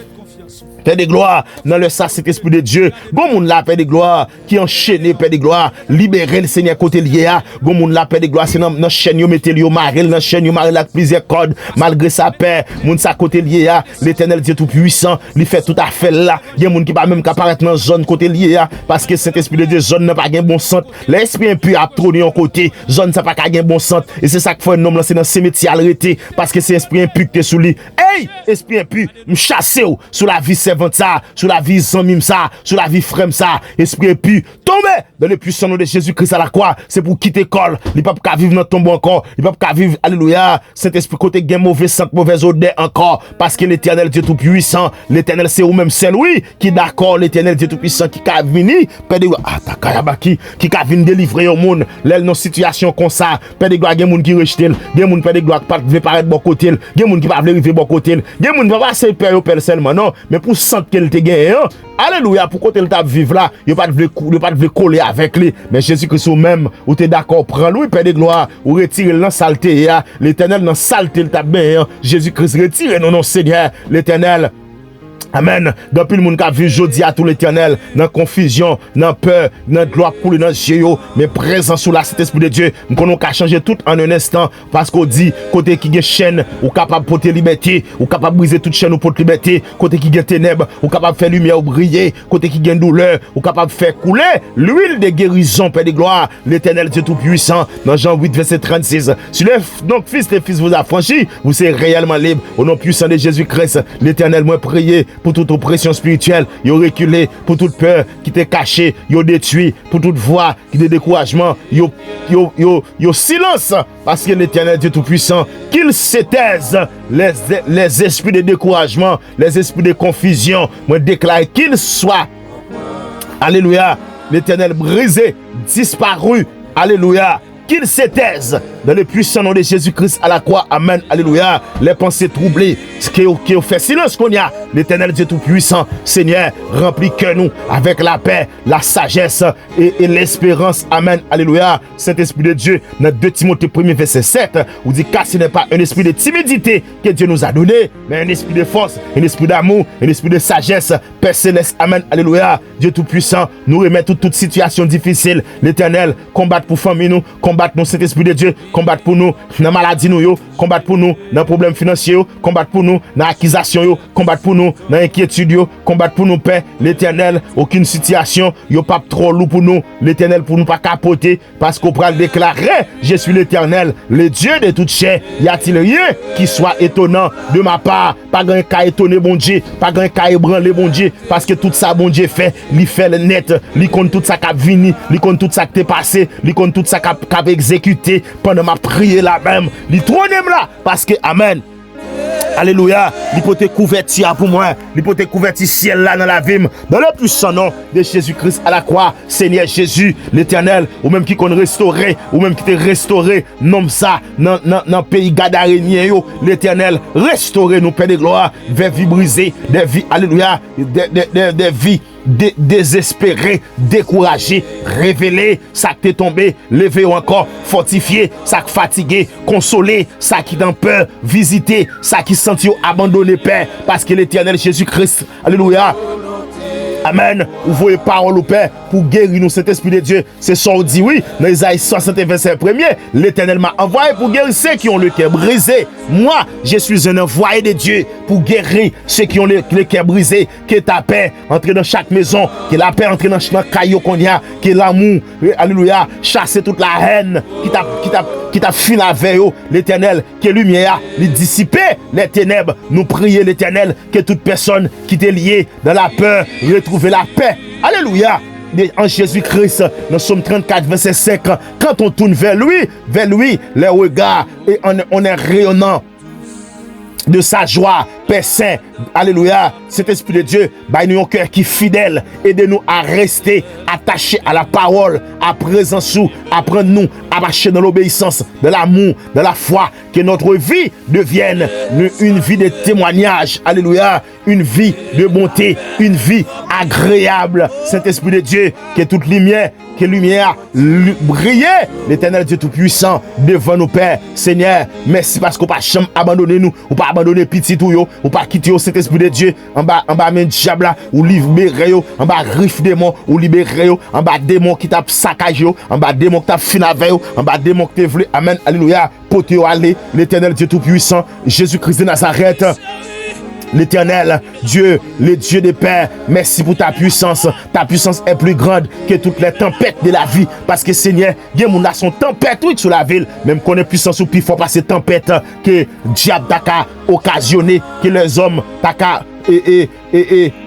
Père de gloire, dans le Saint-Esprit de Dieu, bon monde là, Père de gloire, qui enchaîné, Père de gloire, libérer le Seigneur côté lié, bon monde là, Père de gloire, c'est dans chaîne, yo mettez yo marel, dans chaîne, yo marel avec plusieurs cordes, malgré sa paix, moun sa côté lié, l'Éternel Dieu tout puissant, il fait tout à fait là, il y a moun qui pas même apparaître dans zone côté lié, parce que Saint-Esprit de Dieu, zone n'a pas gain bon centre, l'esprit impur a trôné en côté, zone ça pas gain bon centre, et c'est ça qu'il faut un homme lancer dans cimetière arrêté, parce que c'est esprit impur qui est sous lui. Hey, esprit impur, m'chasse sur la vie servante ça, sur la vie zamim ça, sur la vie frère ça, esprit impur, tomber dans le puissant nom de Jésus-Christ à la croix, c'est pour quitter l'école, il peut pas vivre dans tombe encore, il peut pas vivre, alléluia, Saint-Esprit côté gain mauvais sang, mauvaise odeur encore, parce que l'Éternel Dieu tout puissant, l'Éternel c'est ou même seul, oui, qui d'accord, l'Éternel Dieu tout puissant, qui a venu, Père de gloire, ta kayabaki, qui a venu délivrer au monde, l'aile dans situation comme ça, Père de gloire, il y a des gens qui rejetent, il y a des gens, Père de gloire, qui ne veulent pas être bon côté, il y a des gens qui ne veulent pas arriver bon côté, il y a des gens qui ne veulent pas passer Père seulement, non, mais pour sentir qu'elle te gagne, alléluia, pour côté le t'a vivre là, il pas de coller avec lui, mais Jésus-Christ ou même, ou t'es d'accord, prends-lui, Père de gloire, ou retire dans saleté, l'Éternel dans saleté le t'a bien, Jésus-Christ retire, non, Seigneur, l'Éternel. Amen. Depuis le monde qui a vu jeudi à tout l'Éternel, dans confusion, dans peur, dans gloire couler dans géo, mais présent sous la Saint-Esprit de Dieu, nous connaissons qu'à changer tout en un instant, parce qu'on dit, côté qui a chaîne, ou capable de porter liberté, ou capable de briser toute chaîne ou porter liberté, côté qui a ténèbres, ou capable de faire lumière ou briller, côté qui a douleur, ou capable de faire couler l'huile de guérison, Père de gloire, l'Éternel Dieu tout-puissant, dans Jean 8, verset 36. Si le donc fils des fils vous a franchi, vous serez réellement libre, au nom puissant de Jésus-Christ, l'Éternel m'a prié, pour toute oppression spirituelle, yo reculé, pour toute peur qui t'est cachée, yo détruit, pour toute voix qui t'est découragement, yo silence, parce que l'Éternel Dieu tout-puissant, qu'il se taise les esprits de découragement, les esprits de confusion, moi déclare qu'il soit, alléluia, l'Éternel brisé, disparu, alléluia, qu'il se taise dans le puissant nom de Jésus-Christ à la croix, amen, alléluia, les pensées troublées, ce qui ont fait silence qu'on y a, l'Éternel Dieu tout-puissant, Seigneur, remplis que nous avec la paix, la sagesse et l'espérance, amen, alléluia, Saint-Esprit de Dieu, dans 2 Timothée 1 verset 7, où dit car ce n'est pas un esprit de timidité que Dieu nous a donné, mais un esprit de force, un esprit d'amour, un esprit de sagesse, Père céleste, amen, alléluia, Dieu tout-puissant, nous remet toute situation difficile, l'Éternel, combattre pour famille nous, combattre nous, Saint-Esprit de Dieu, combattre pour nous dans maladie nous, combattre pour nous dans problème financier, combattre pour nous dans accusation, combattre pour nous dans inquiétude, combattre pour nous, Père, l'Éternel, aucune situation, yo pas trop lourd pour nous, l'Éternel pour nous pas capoter, parce qu'on pourra déclarer, je suis l'Éternel, le Dieu de toute chair, y a-t-il rien qui soit étonnant de ma part, pas grand cas étonné bon Dieu, pas grand cas ébranlé bon Dieu, parce que tout ça bon Dieu fait, il fait le net, il compte tout ça qui a venu, il compte tout ça qui est passé, il compte tout ça qui a exécuté pendant ma prière là même, il trône là, parce que amen. Alléluia, l'hypothèque couverture pour moi, l'hypothèque couverture ciel là dans la vie, dans le puissant nom de Jésus-Christ à la croix, Seigneur Jésus, l'Éternel, ou même qui qu'on restauré, ou même qui t'est restauré, nomme ça, dans pays Gadarénien, l'Éternel, restaurez nous, Père de gloire, des vies brisées, des vies, alléluia, des vies désespéré, découragé, révélé, ça qui t'est tombé, levé ou encore, fortifié, ça qui fatigué, consolé, ça qui dans peur, visité, ça qui senti abandonné, Père, parce que l'Éternel Jésus-Christ, alléluia, amen, vous voyez parole au Père pour guérir nous, cet esprit de Dieu. C'est ça on dit oui, dans Isaïe 60 verset 1er, l'Éternel m'a envoyé pour guérir ceux qui ont le cœur brisé. Moi, je suis un envoyé de Dieu pour guérir ceux qui ont le cœur brisé, que ta paix entre dans chaque maison, que la paix entre dans chaque caillou qu'on y a, que l'amour, alléluia, chasser toute la haine qui t'a fini la veille, l'Éternel, que lumière, les dissiper les ténèbres. Nous prions l'Éternel, que toute personne qui est liée dans la peur retrouve la paix. Alléluia. En Jésus-Christ, dans Somme 34, verset 5, quand on tourne vers lui, les regards, et on est rayonnant de sa joie, Père Saint, alléluia, cet esprit de Dieu, bah nous un cœur qui est fidèle, aidez-nous à rester attachés à la parole, à présence, apprendre-nous à marcher dans l'obéissance, de l'amour, de la foi, que notre vie devienne une vie de témoignage, alléluia, une vie de bonté, une vie agréable, Saint-Esprit de Dieu, que toute lumière brille, l'Éternel Dieu tout-puissant devant nos pères, Seigneur, merci parce qu'on pas jamais abandonné nous, ou pas abandonné petit tout yo, ou pas quitter au Saint-Esprit de Dieu, en bas men diable là, ou libérer yo, en bas griffe démon, ou libérer yo, en bas démon qui t'a saccagé yo, en bas démon qui t'a fin avec yo, en bas démon qui t'a voulu, amen, alléluia, pote yo aller, l'Éternel Dieu tout-puissant, Jésus-Christ de Nazareth. L'Éternel, Dieu, le Dieu des pères, merci pour ta puissance. Ta puissance est plus grande que toutes les tempêtes de la vie. Parce que Seigneur, il y a mon son tempête oui, sur la ville. Même qu'on est puissance ou plus fort par ces tempêtes que diable t'a occasionné, que les hommes t'a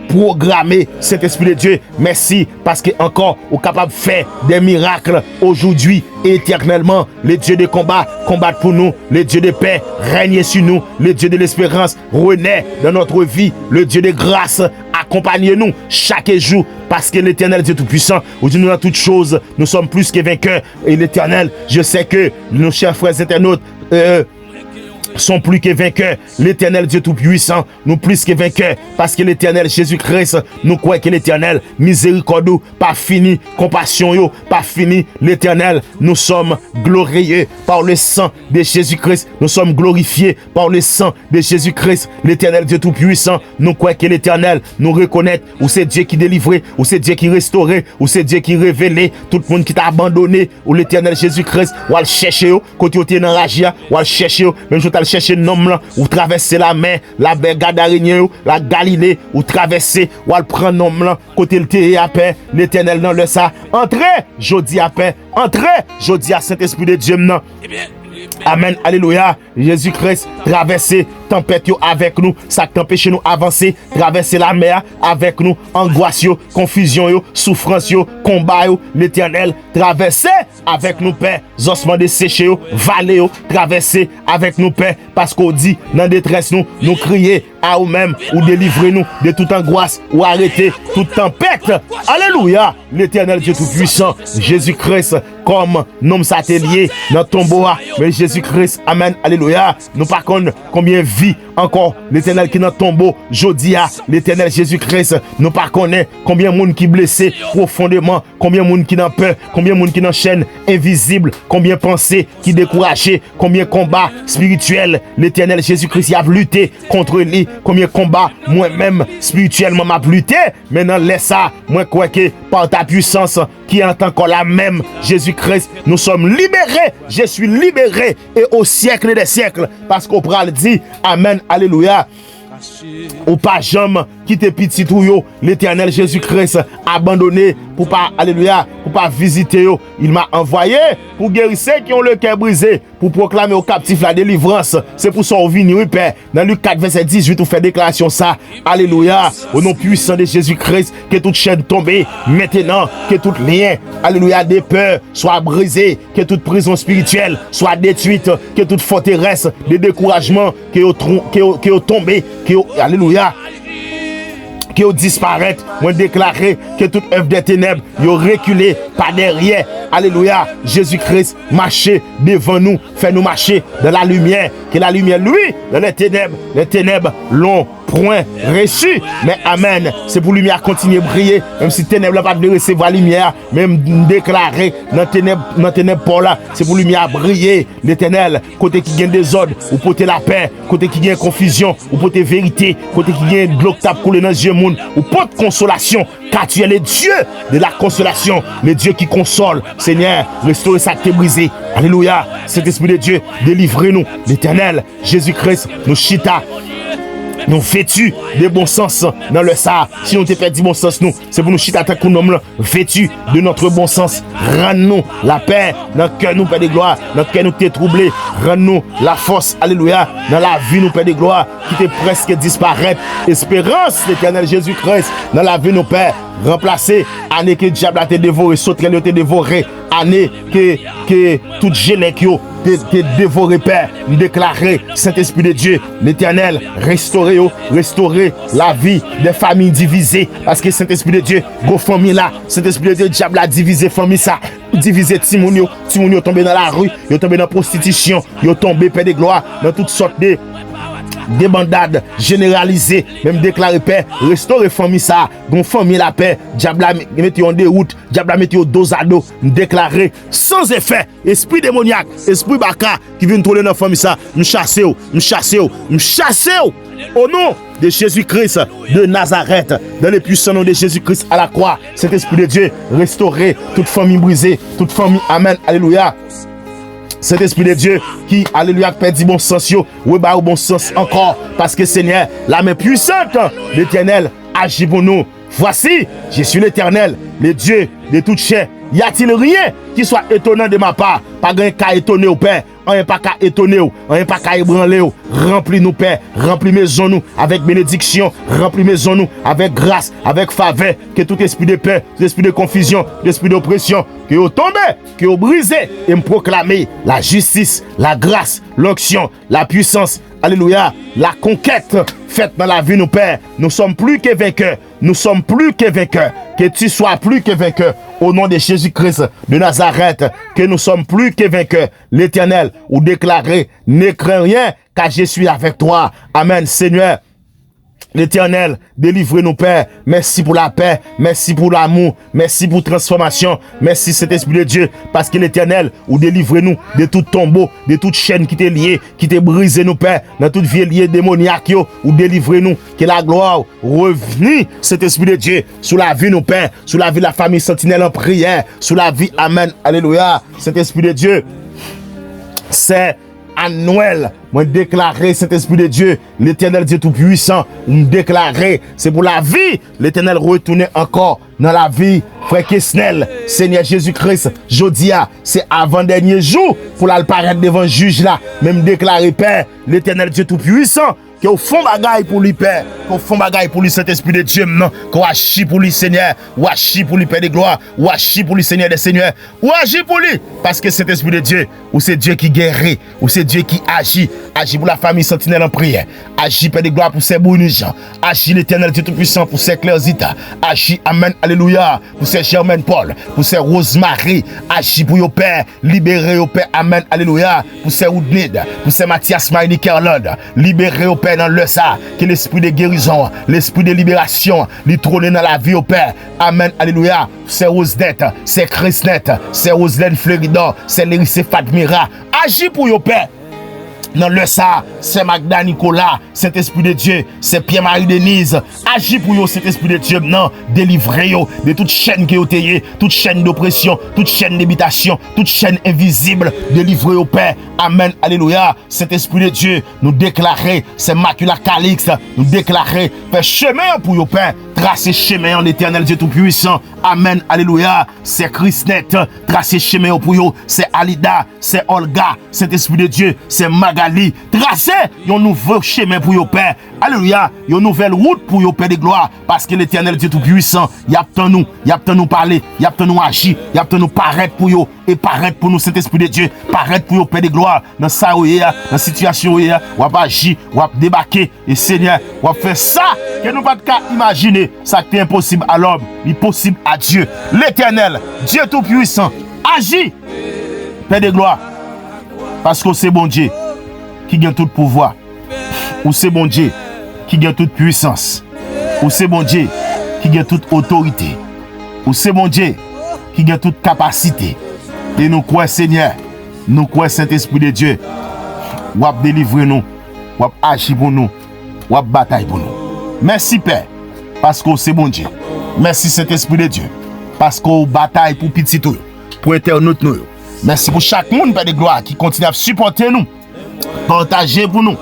programmé, cet esprit de Dieu. Merci parce que encore au capable de faire des miracles aujourd'hui et éternellement. Le Dieu de combat combat pour nous. Le Dieu de paix règne sur nous. Le Dieu de l'espérance renaît dans notre vie. Le Dieu de grâce accompagne-nous chaque jour parce que l'Éternel Dieu Tout-Puissant, où nous dans toutes choses, nous sommes plus que vainqueurs. Et l'Éternel, je sais que nos chers frères internautes sont plus que vainqueurs. L'Éternel Dieu Tout-Puissant, nous plus que vainqueurs, parce que l'Éternel Jésus-Christ, nous croyons que l'Éternel, miséricorde, pas fini, compassion, yo, pas fini, l'Éternel, nous sommes glorieux par le sang de Jésus-Christ, nous sommes glorifiés par le sang de Jésus-Christ, l'Éternel Dieu Tout-Puissant, nous croyons que l'Éternel, nous reconnaît, ou c'est Dieu qui délivrait, ou c'est Dieu qui restaurait, ou c'est Dieu qui révélait, tout le monde qui t'a abandonné, ou l'Éternel Jésus-Christ, ou à le chercher, quand tu es dans la ragia, ou à le chercher, même si tu as chercher un homme là, ou traverser la mer, la baie Gadarène, la Galilée, ou traverser, ou al prendre homme là, côté le terre à paix, l'Éternel dans le ça. Entrez, jodi à paix, entrez, jodi à Saint-Esprit de Dieu maintenant. Amen, alléluia. Jésus-Christ, traverser tempête yo avec nous, ça t'empêche nous avancer, traverser la mer avec nous, angoisse yo, confusion yo, souffrance yo, combat yo, l'Éternel, traverser avec nous, Père, ossements desséchés yo, vallée yo, traverser avec nous, Père, parce qu'on dit, dans détresse nous crier à nous-mêmes, ou délivrer nous de toute angoisse, ou arrêter toute tempête. Alléluia, l'Éternel Dieu Tout-Puissant, Jésus-Christ, comme nom satellé dans ton bois, mais Jésus-Christ, amen, alléluia, nous par contre, combien vie encore l'Éternel qui dans tombeau, jodia, l'Éternel Jésus-Christ, nous pas connaît combien de monde qui blessé profondément, combien de monde qui dans peur, combien de monde qui dans chaîne invisible, combien de pensées qui découragé, combien de combats spirituels, l'Éternel Jésus-Christ a lutté contre lui, combien de combats moi-même spirituellement m'a lutté, maintenant laisse ça, moi crois que par ta puissance qui est encore la même, Jésus-Christ, nous sommes libérés, je suis libéré et au siècle des siècles, parce qu'on pral dit, amen, alléluia. Ou pas jamais quitter petit tout yo, l'Éternel Jésus-Christ abandonné pour pas, alléluia, pour pas visiter yo. Il m'a envoyé pour guérir ceux qui ont le cœur brisé, pour proclamer aux captifs la délivrance. C'est pour ça qu'on vient, oui, Père. Dans Luc 4, verset 18, on fait déclaration ça. Alléluia. Au nom puissant de Jésus-Christ, que toute chaîne tombe maintenant, que tout lien, alléluia, des peurs soit brisé, que toute prison spirituelle soit détruite, que toute forteresse de découragement qui est tombé, alléluia, qui disparaît, moi déclarer que toute œuvre des ténèbres yo reculé par derrière, alléluia, Jésus-Christ marcher devant nous, fait nous marcher dans la lumière, que la lumière lui dans les ténèbres l'ont point reçu, mais amen, c'est pour lumière continuer à briller, même si ténèbres n'a pas de recevoir lumière, même déclarer dans ténèbres pour là, c'est pour lumière briller, l'Éternel, côté qui gagne des ordres, ou côté la paix, côté qui gagne confusion, ou côté vérité, côté qui gagne de l'eau qui coulé dans les yeux monde, ou pas de consolation, car tu es le Dieu de la consolation, le Dieu qui console, Seigneur, restaurer ça qui est brisé, alléluia, cet esprit de Dieu, délivrez-nous, l'Éternel, Jésus-Christ, nous chita, nous vêtus de bon sens dans le ça. Si on te fait du bon sens, nous, c'est pour nous chiter à ta homme vêtus de notre bon sens. Rends-nous la paix dans le cœur, nous, Père de gloire. Dans le cœur, nous t'es troublé. Rends-nous la force, alléluia. Dans la vie, nous, Père de gloire, qui t'est presque disparaître. Espérance, l'Éternel Jésus-Christ, dans la vie, nous, Père. Remplacer, année que le diable a été dévoré, sauterelle a été dévoré, année que tout gelé qui t'es dévoré, Père, nous déclarer, Saint-Esprit de Dieu, l'Éternel, restaurer la vie des familles divisées, parce que Saint-Esprit de Dieu, go famille là, Saint-Esprit de Dieu, diable a divisé famille ça, divisé Timounio tombé dans la rue, yo tombé dans la prostitution, yo tombé, Père de gloire, dans toutes sortes de débandade généralisée, même déclarer paix, restaurer famille ça, bon famille la paix, diable mettez en déroute, diable mettez au dos à dos, déclarer sans effet, esprit démoniaque, esprit baka qui vient trouver dans famille ça, nous chasser, Au nom de Jésus-Christ de Nazareth, dans le puissant nom de Jésus-Christ à la croix, cet esprit de Dieu, restaurer toute famille brisée, toute famille, amen, alléluia. Cet esprit de Dieu qui, alléluia, perdit bon sens, oui, bah, bon sens encore, parce que Seigneur, la main puissante de l'Éternel agit pour nous. Voici, je suis l'Éternel, le Dieu de toute chair. Y a-t-il rien qui soit étonnant de ma part? Pas rien qu'à étonner au Père, rien pas qu'à étonner, rien pas qu'à ébranler. Remplis-nous, Père, remplis maison nous avec bénédiction, remplis maison nous avec grâce, avec faveur, que tout esprit de paix, tout esprit de confusion, tout esprit d'oppression, que vous tombez, que vous brisez et me proclamez la justice, la grâce, l'onction, la puissance, alléluia, la conquête faite dans la vie, nous, Père. Nous sommes plus que vainqueurs, nous sommes plus que vainqueurs, que tu sois plus que vainqueur. Au nom de Jésus-Christ de Nazareth, que nous sommes plus que vainqueurs. L'Éternel, ou déclaré, ne crains rien, car je suis avec toi. Amen, Seigneur. L'Éternel, délivre-nous, Père. Merci pour la paix, merci pour l'amour, merci pour la transformation, merci cet esprit de Dieu, parce que l'Éternel, ou délivre-nous de tout tombeau, de toute chaîne qui t'est liée, qui t'est brisée, nous, Père, dans toute vie liée démoniaque, ou délivre-nous, que la gloire revenue, cet esprit de Dieu, sous la vie, nous, Père, sous la vie de la famille sentinelle en prière, sous la vie, amen, alléluia, cet esprit de Dieu, c'est à Noël, moi déclarer cet esprit de Dieu, l'Éternel Dieu Tout-Puissant, me déclarer, c'est pour la vie, l'Éternel retourner encore dans la vie, frère Kesnel, Seigneur Jésus-Christ, Jodia, c'est avant-dernier jour, pour l'apparaître devant le juge là, même déclarer, Père, l'Éternel Dieu Tout-Puissant, que au fond bagaille pour lui, Père, qu'au fond bagaille pour lui, cet esprit de Dieu, non, qu'on agit pour lui, Seigneur, ou agit pour lui, Père de gloire, ou agit pour lui, Seigneur des Seigneurs, ou agit pour lui, parce que cet esprit de Dieu, ou c'est Dieu qui guérit, ou c'est Dieu qui agit pour la famille sentinelle en prière, agit, Père de gloire, pour ses bons gens, agit l'Éternel Dieu Tout-Puissant pour ses Claire-Zita, agit, amen, alléluia, pour ses Germaine Paul, pour ses Rosemary, agit pour your Père, libérer au Père, amen, alléluia, pour ses Woodnid, pour ses Mathias Maïni Kerlod, libérer au Père dans le ça, que l'esprit de guérison, l'esprit de libération, lui trône dans la vie au Père. Amen, alléluia. C'est Rosedette, c'est Christnette, c'est Roselène Fleuridor, c'est Lérissé Fatmira. Agis pour au Père. Dans le ça, c'est Magda Nicolas, cet esprit de Dieu, c'est Pierre-Marie Denise. Agis pour yo, cet esprit de Dieu, non, délivrez yo de toute chaîne qui est ôtée, toute chaîne d'oppression, toute chaîne d'habitation, toute chaîne invisible, délivrez au Père. Amen, alléluia. Cet esprit de Dieu, nous déclarer, c'est Macula Calixte, nous déclarer, fait chemin pour yo Père, tracer chemin en l'Éternel Dieu Tout-Puissant. Amen, alléluia. C'est Christnette, tracer chemin pour yo, c'est Alida, c'est Olga, cet esprit de Dieu, c'est Magali, tracer un nouveau chemin pour yo Père. Alléluia, une nouvelle route pour yo Père de gloire, parce que l'Éternel Dieu Tout-Puissant, y a nous parler, y a nous agir, y a nous paraître pour yo, et paraître pour nous cet esprit de Dieu, paraître pour yo Père de gloire, dans ça dans la situation ou va agir, ou va débarquer, et Seigneur, ou va faire ça, que nous pas de cas imaginer, ça qui est impossible à l'homme, il est possible à Dieu, l'Éternel, Dieu Tout-Puissant, agit, Père de gloire, parce que c'est bon Dieu, qui gagne tout pouvoir, ou c'est bon Dieu, qui gagne toute puissance, ou c'est bon Dieu, qui gagne toute autorité, ou c'est bon Dieu, qui gagne toute capacité, et nous croyons Seigneur, nous croyons Saint-Esprit de Dieu, ou à délivrer nous, ou à agir pour nous, ou à bataille pour nous. Merci Père, parce que c'est bon Dieu. Merci Saint-Esprit de Dieu, parce qu'on bataille pour petit tout, pour internaute nous. Merci pour chaque monde, Père de gloire, qui continue à supporter nous, partager pour nous,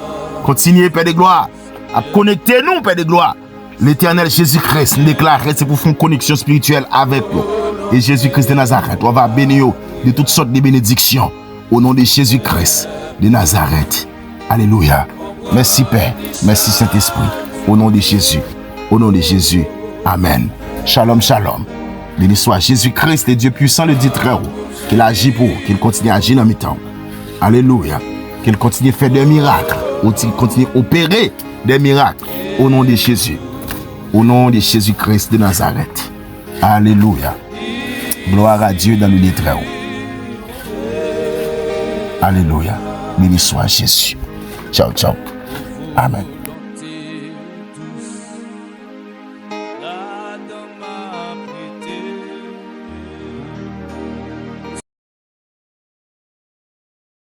continuer, Père de gloire, à connecter nous, Père de gloire. L'Éternel Jésus-Christ nous déclare, c'est pour faire une connexion spirituelle avec nous. Et Jésus-Christ de Nazareth, on va bénir de toutes sortes de bénédictions. Au nom de Jésus-Christ de Nazareth. Alléluia. Merci Père. Merci Saint-Esprit. Au nom de Jésus. Au nom de Jésus. Amen. Shalom, shalom. Béni soit Jésus-Christ, le Dieu puissant, le Dieu très haut. Qu'il agit pour, qu'il continue à agir dans mes temps. Alléluia. Qu'il continue à faire des miracles. Ou qu'il continue à opérer des miracles. Au nom de Jésus. Au nom de Jésus-Christ de Nazareth. Alléluia. Gloire à Dieu dans le lieu très haut. Alléluia. Béni soit Jésus. Ciao, ciao. Amen.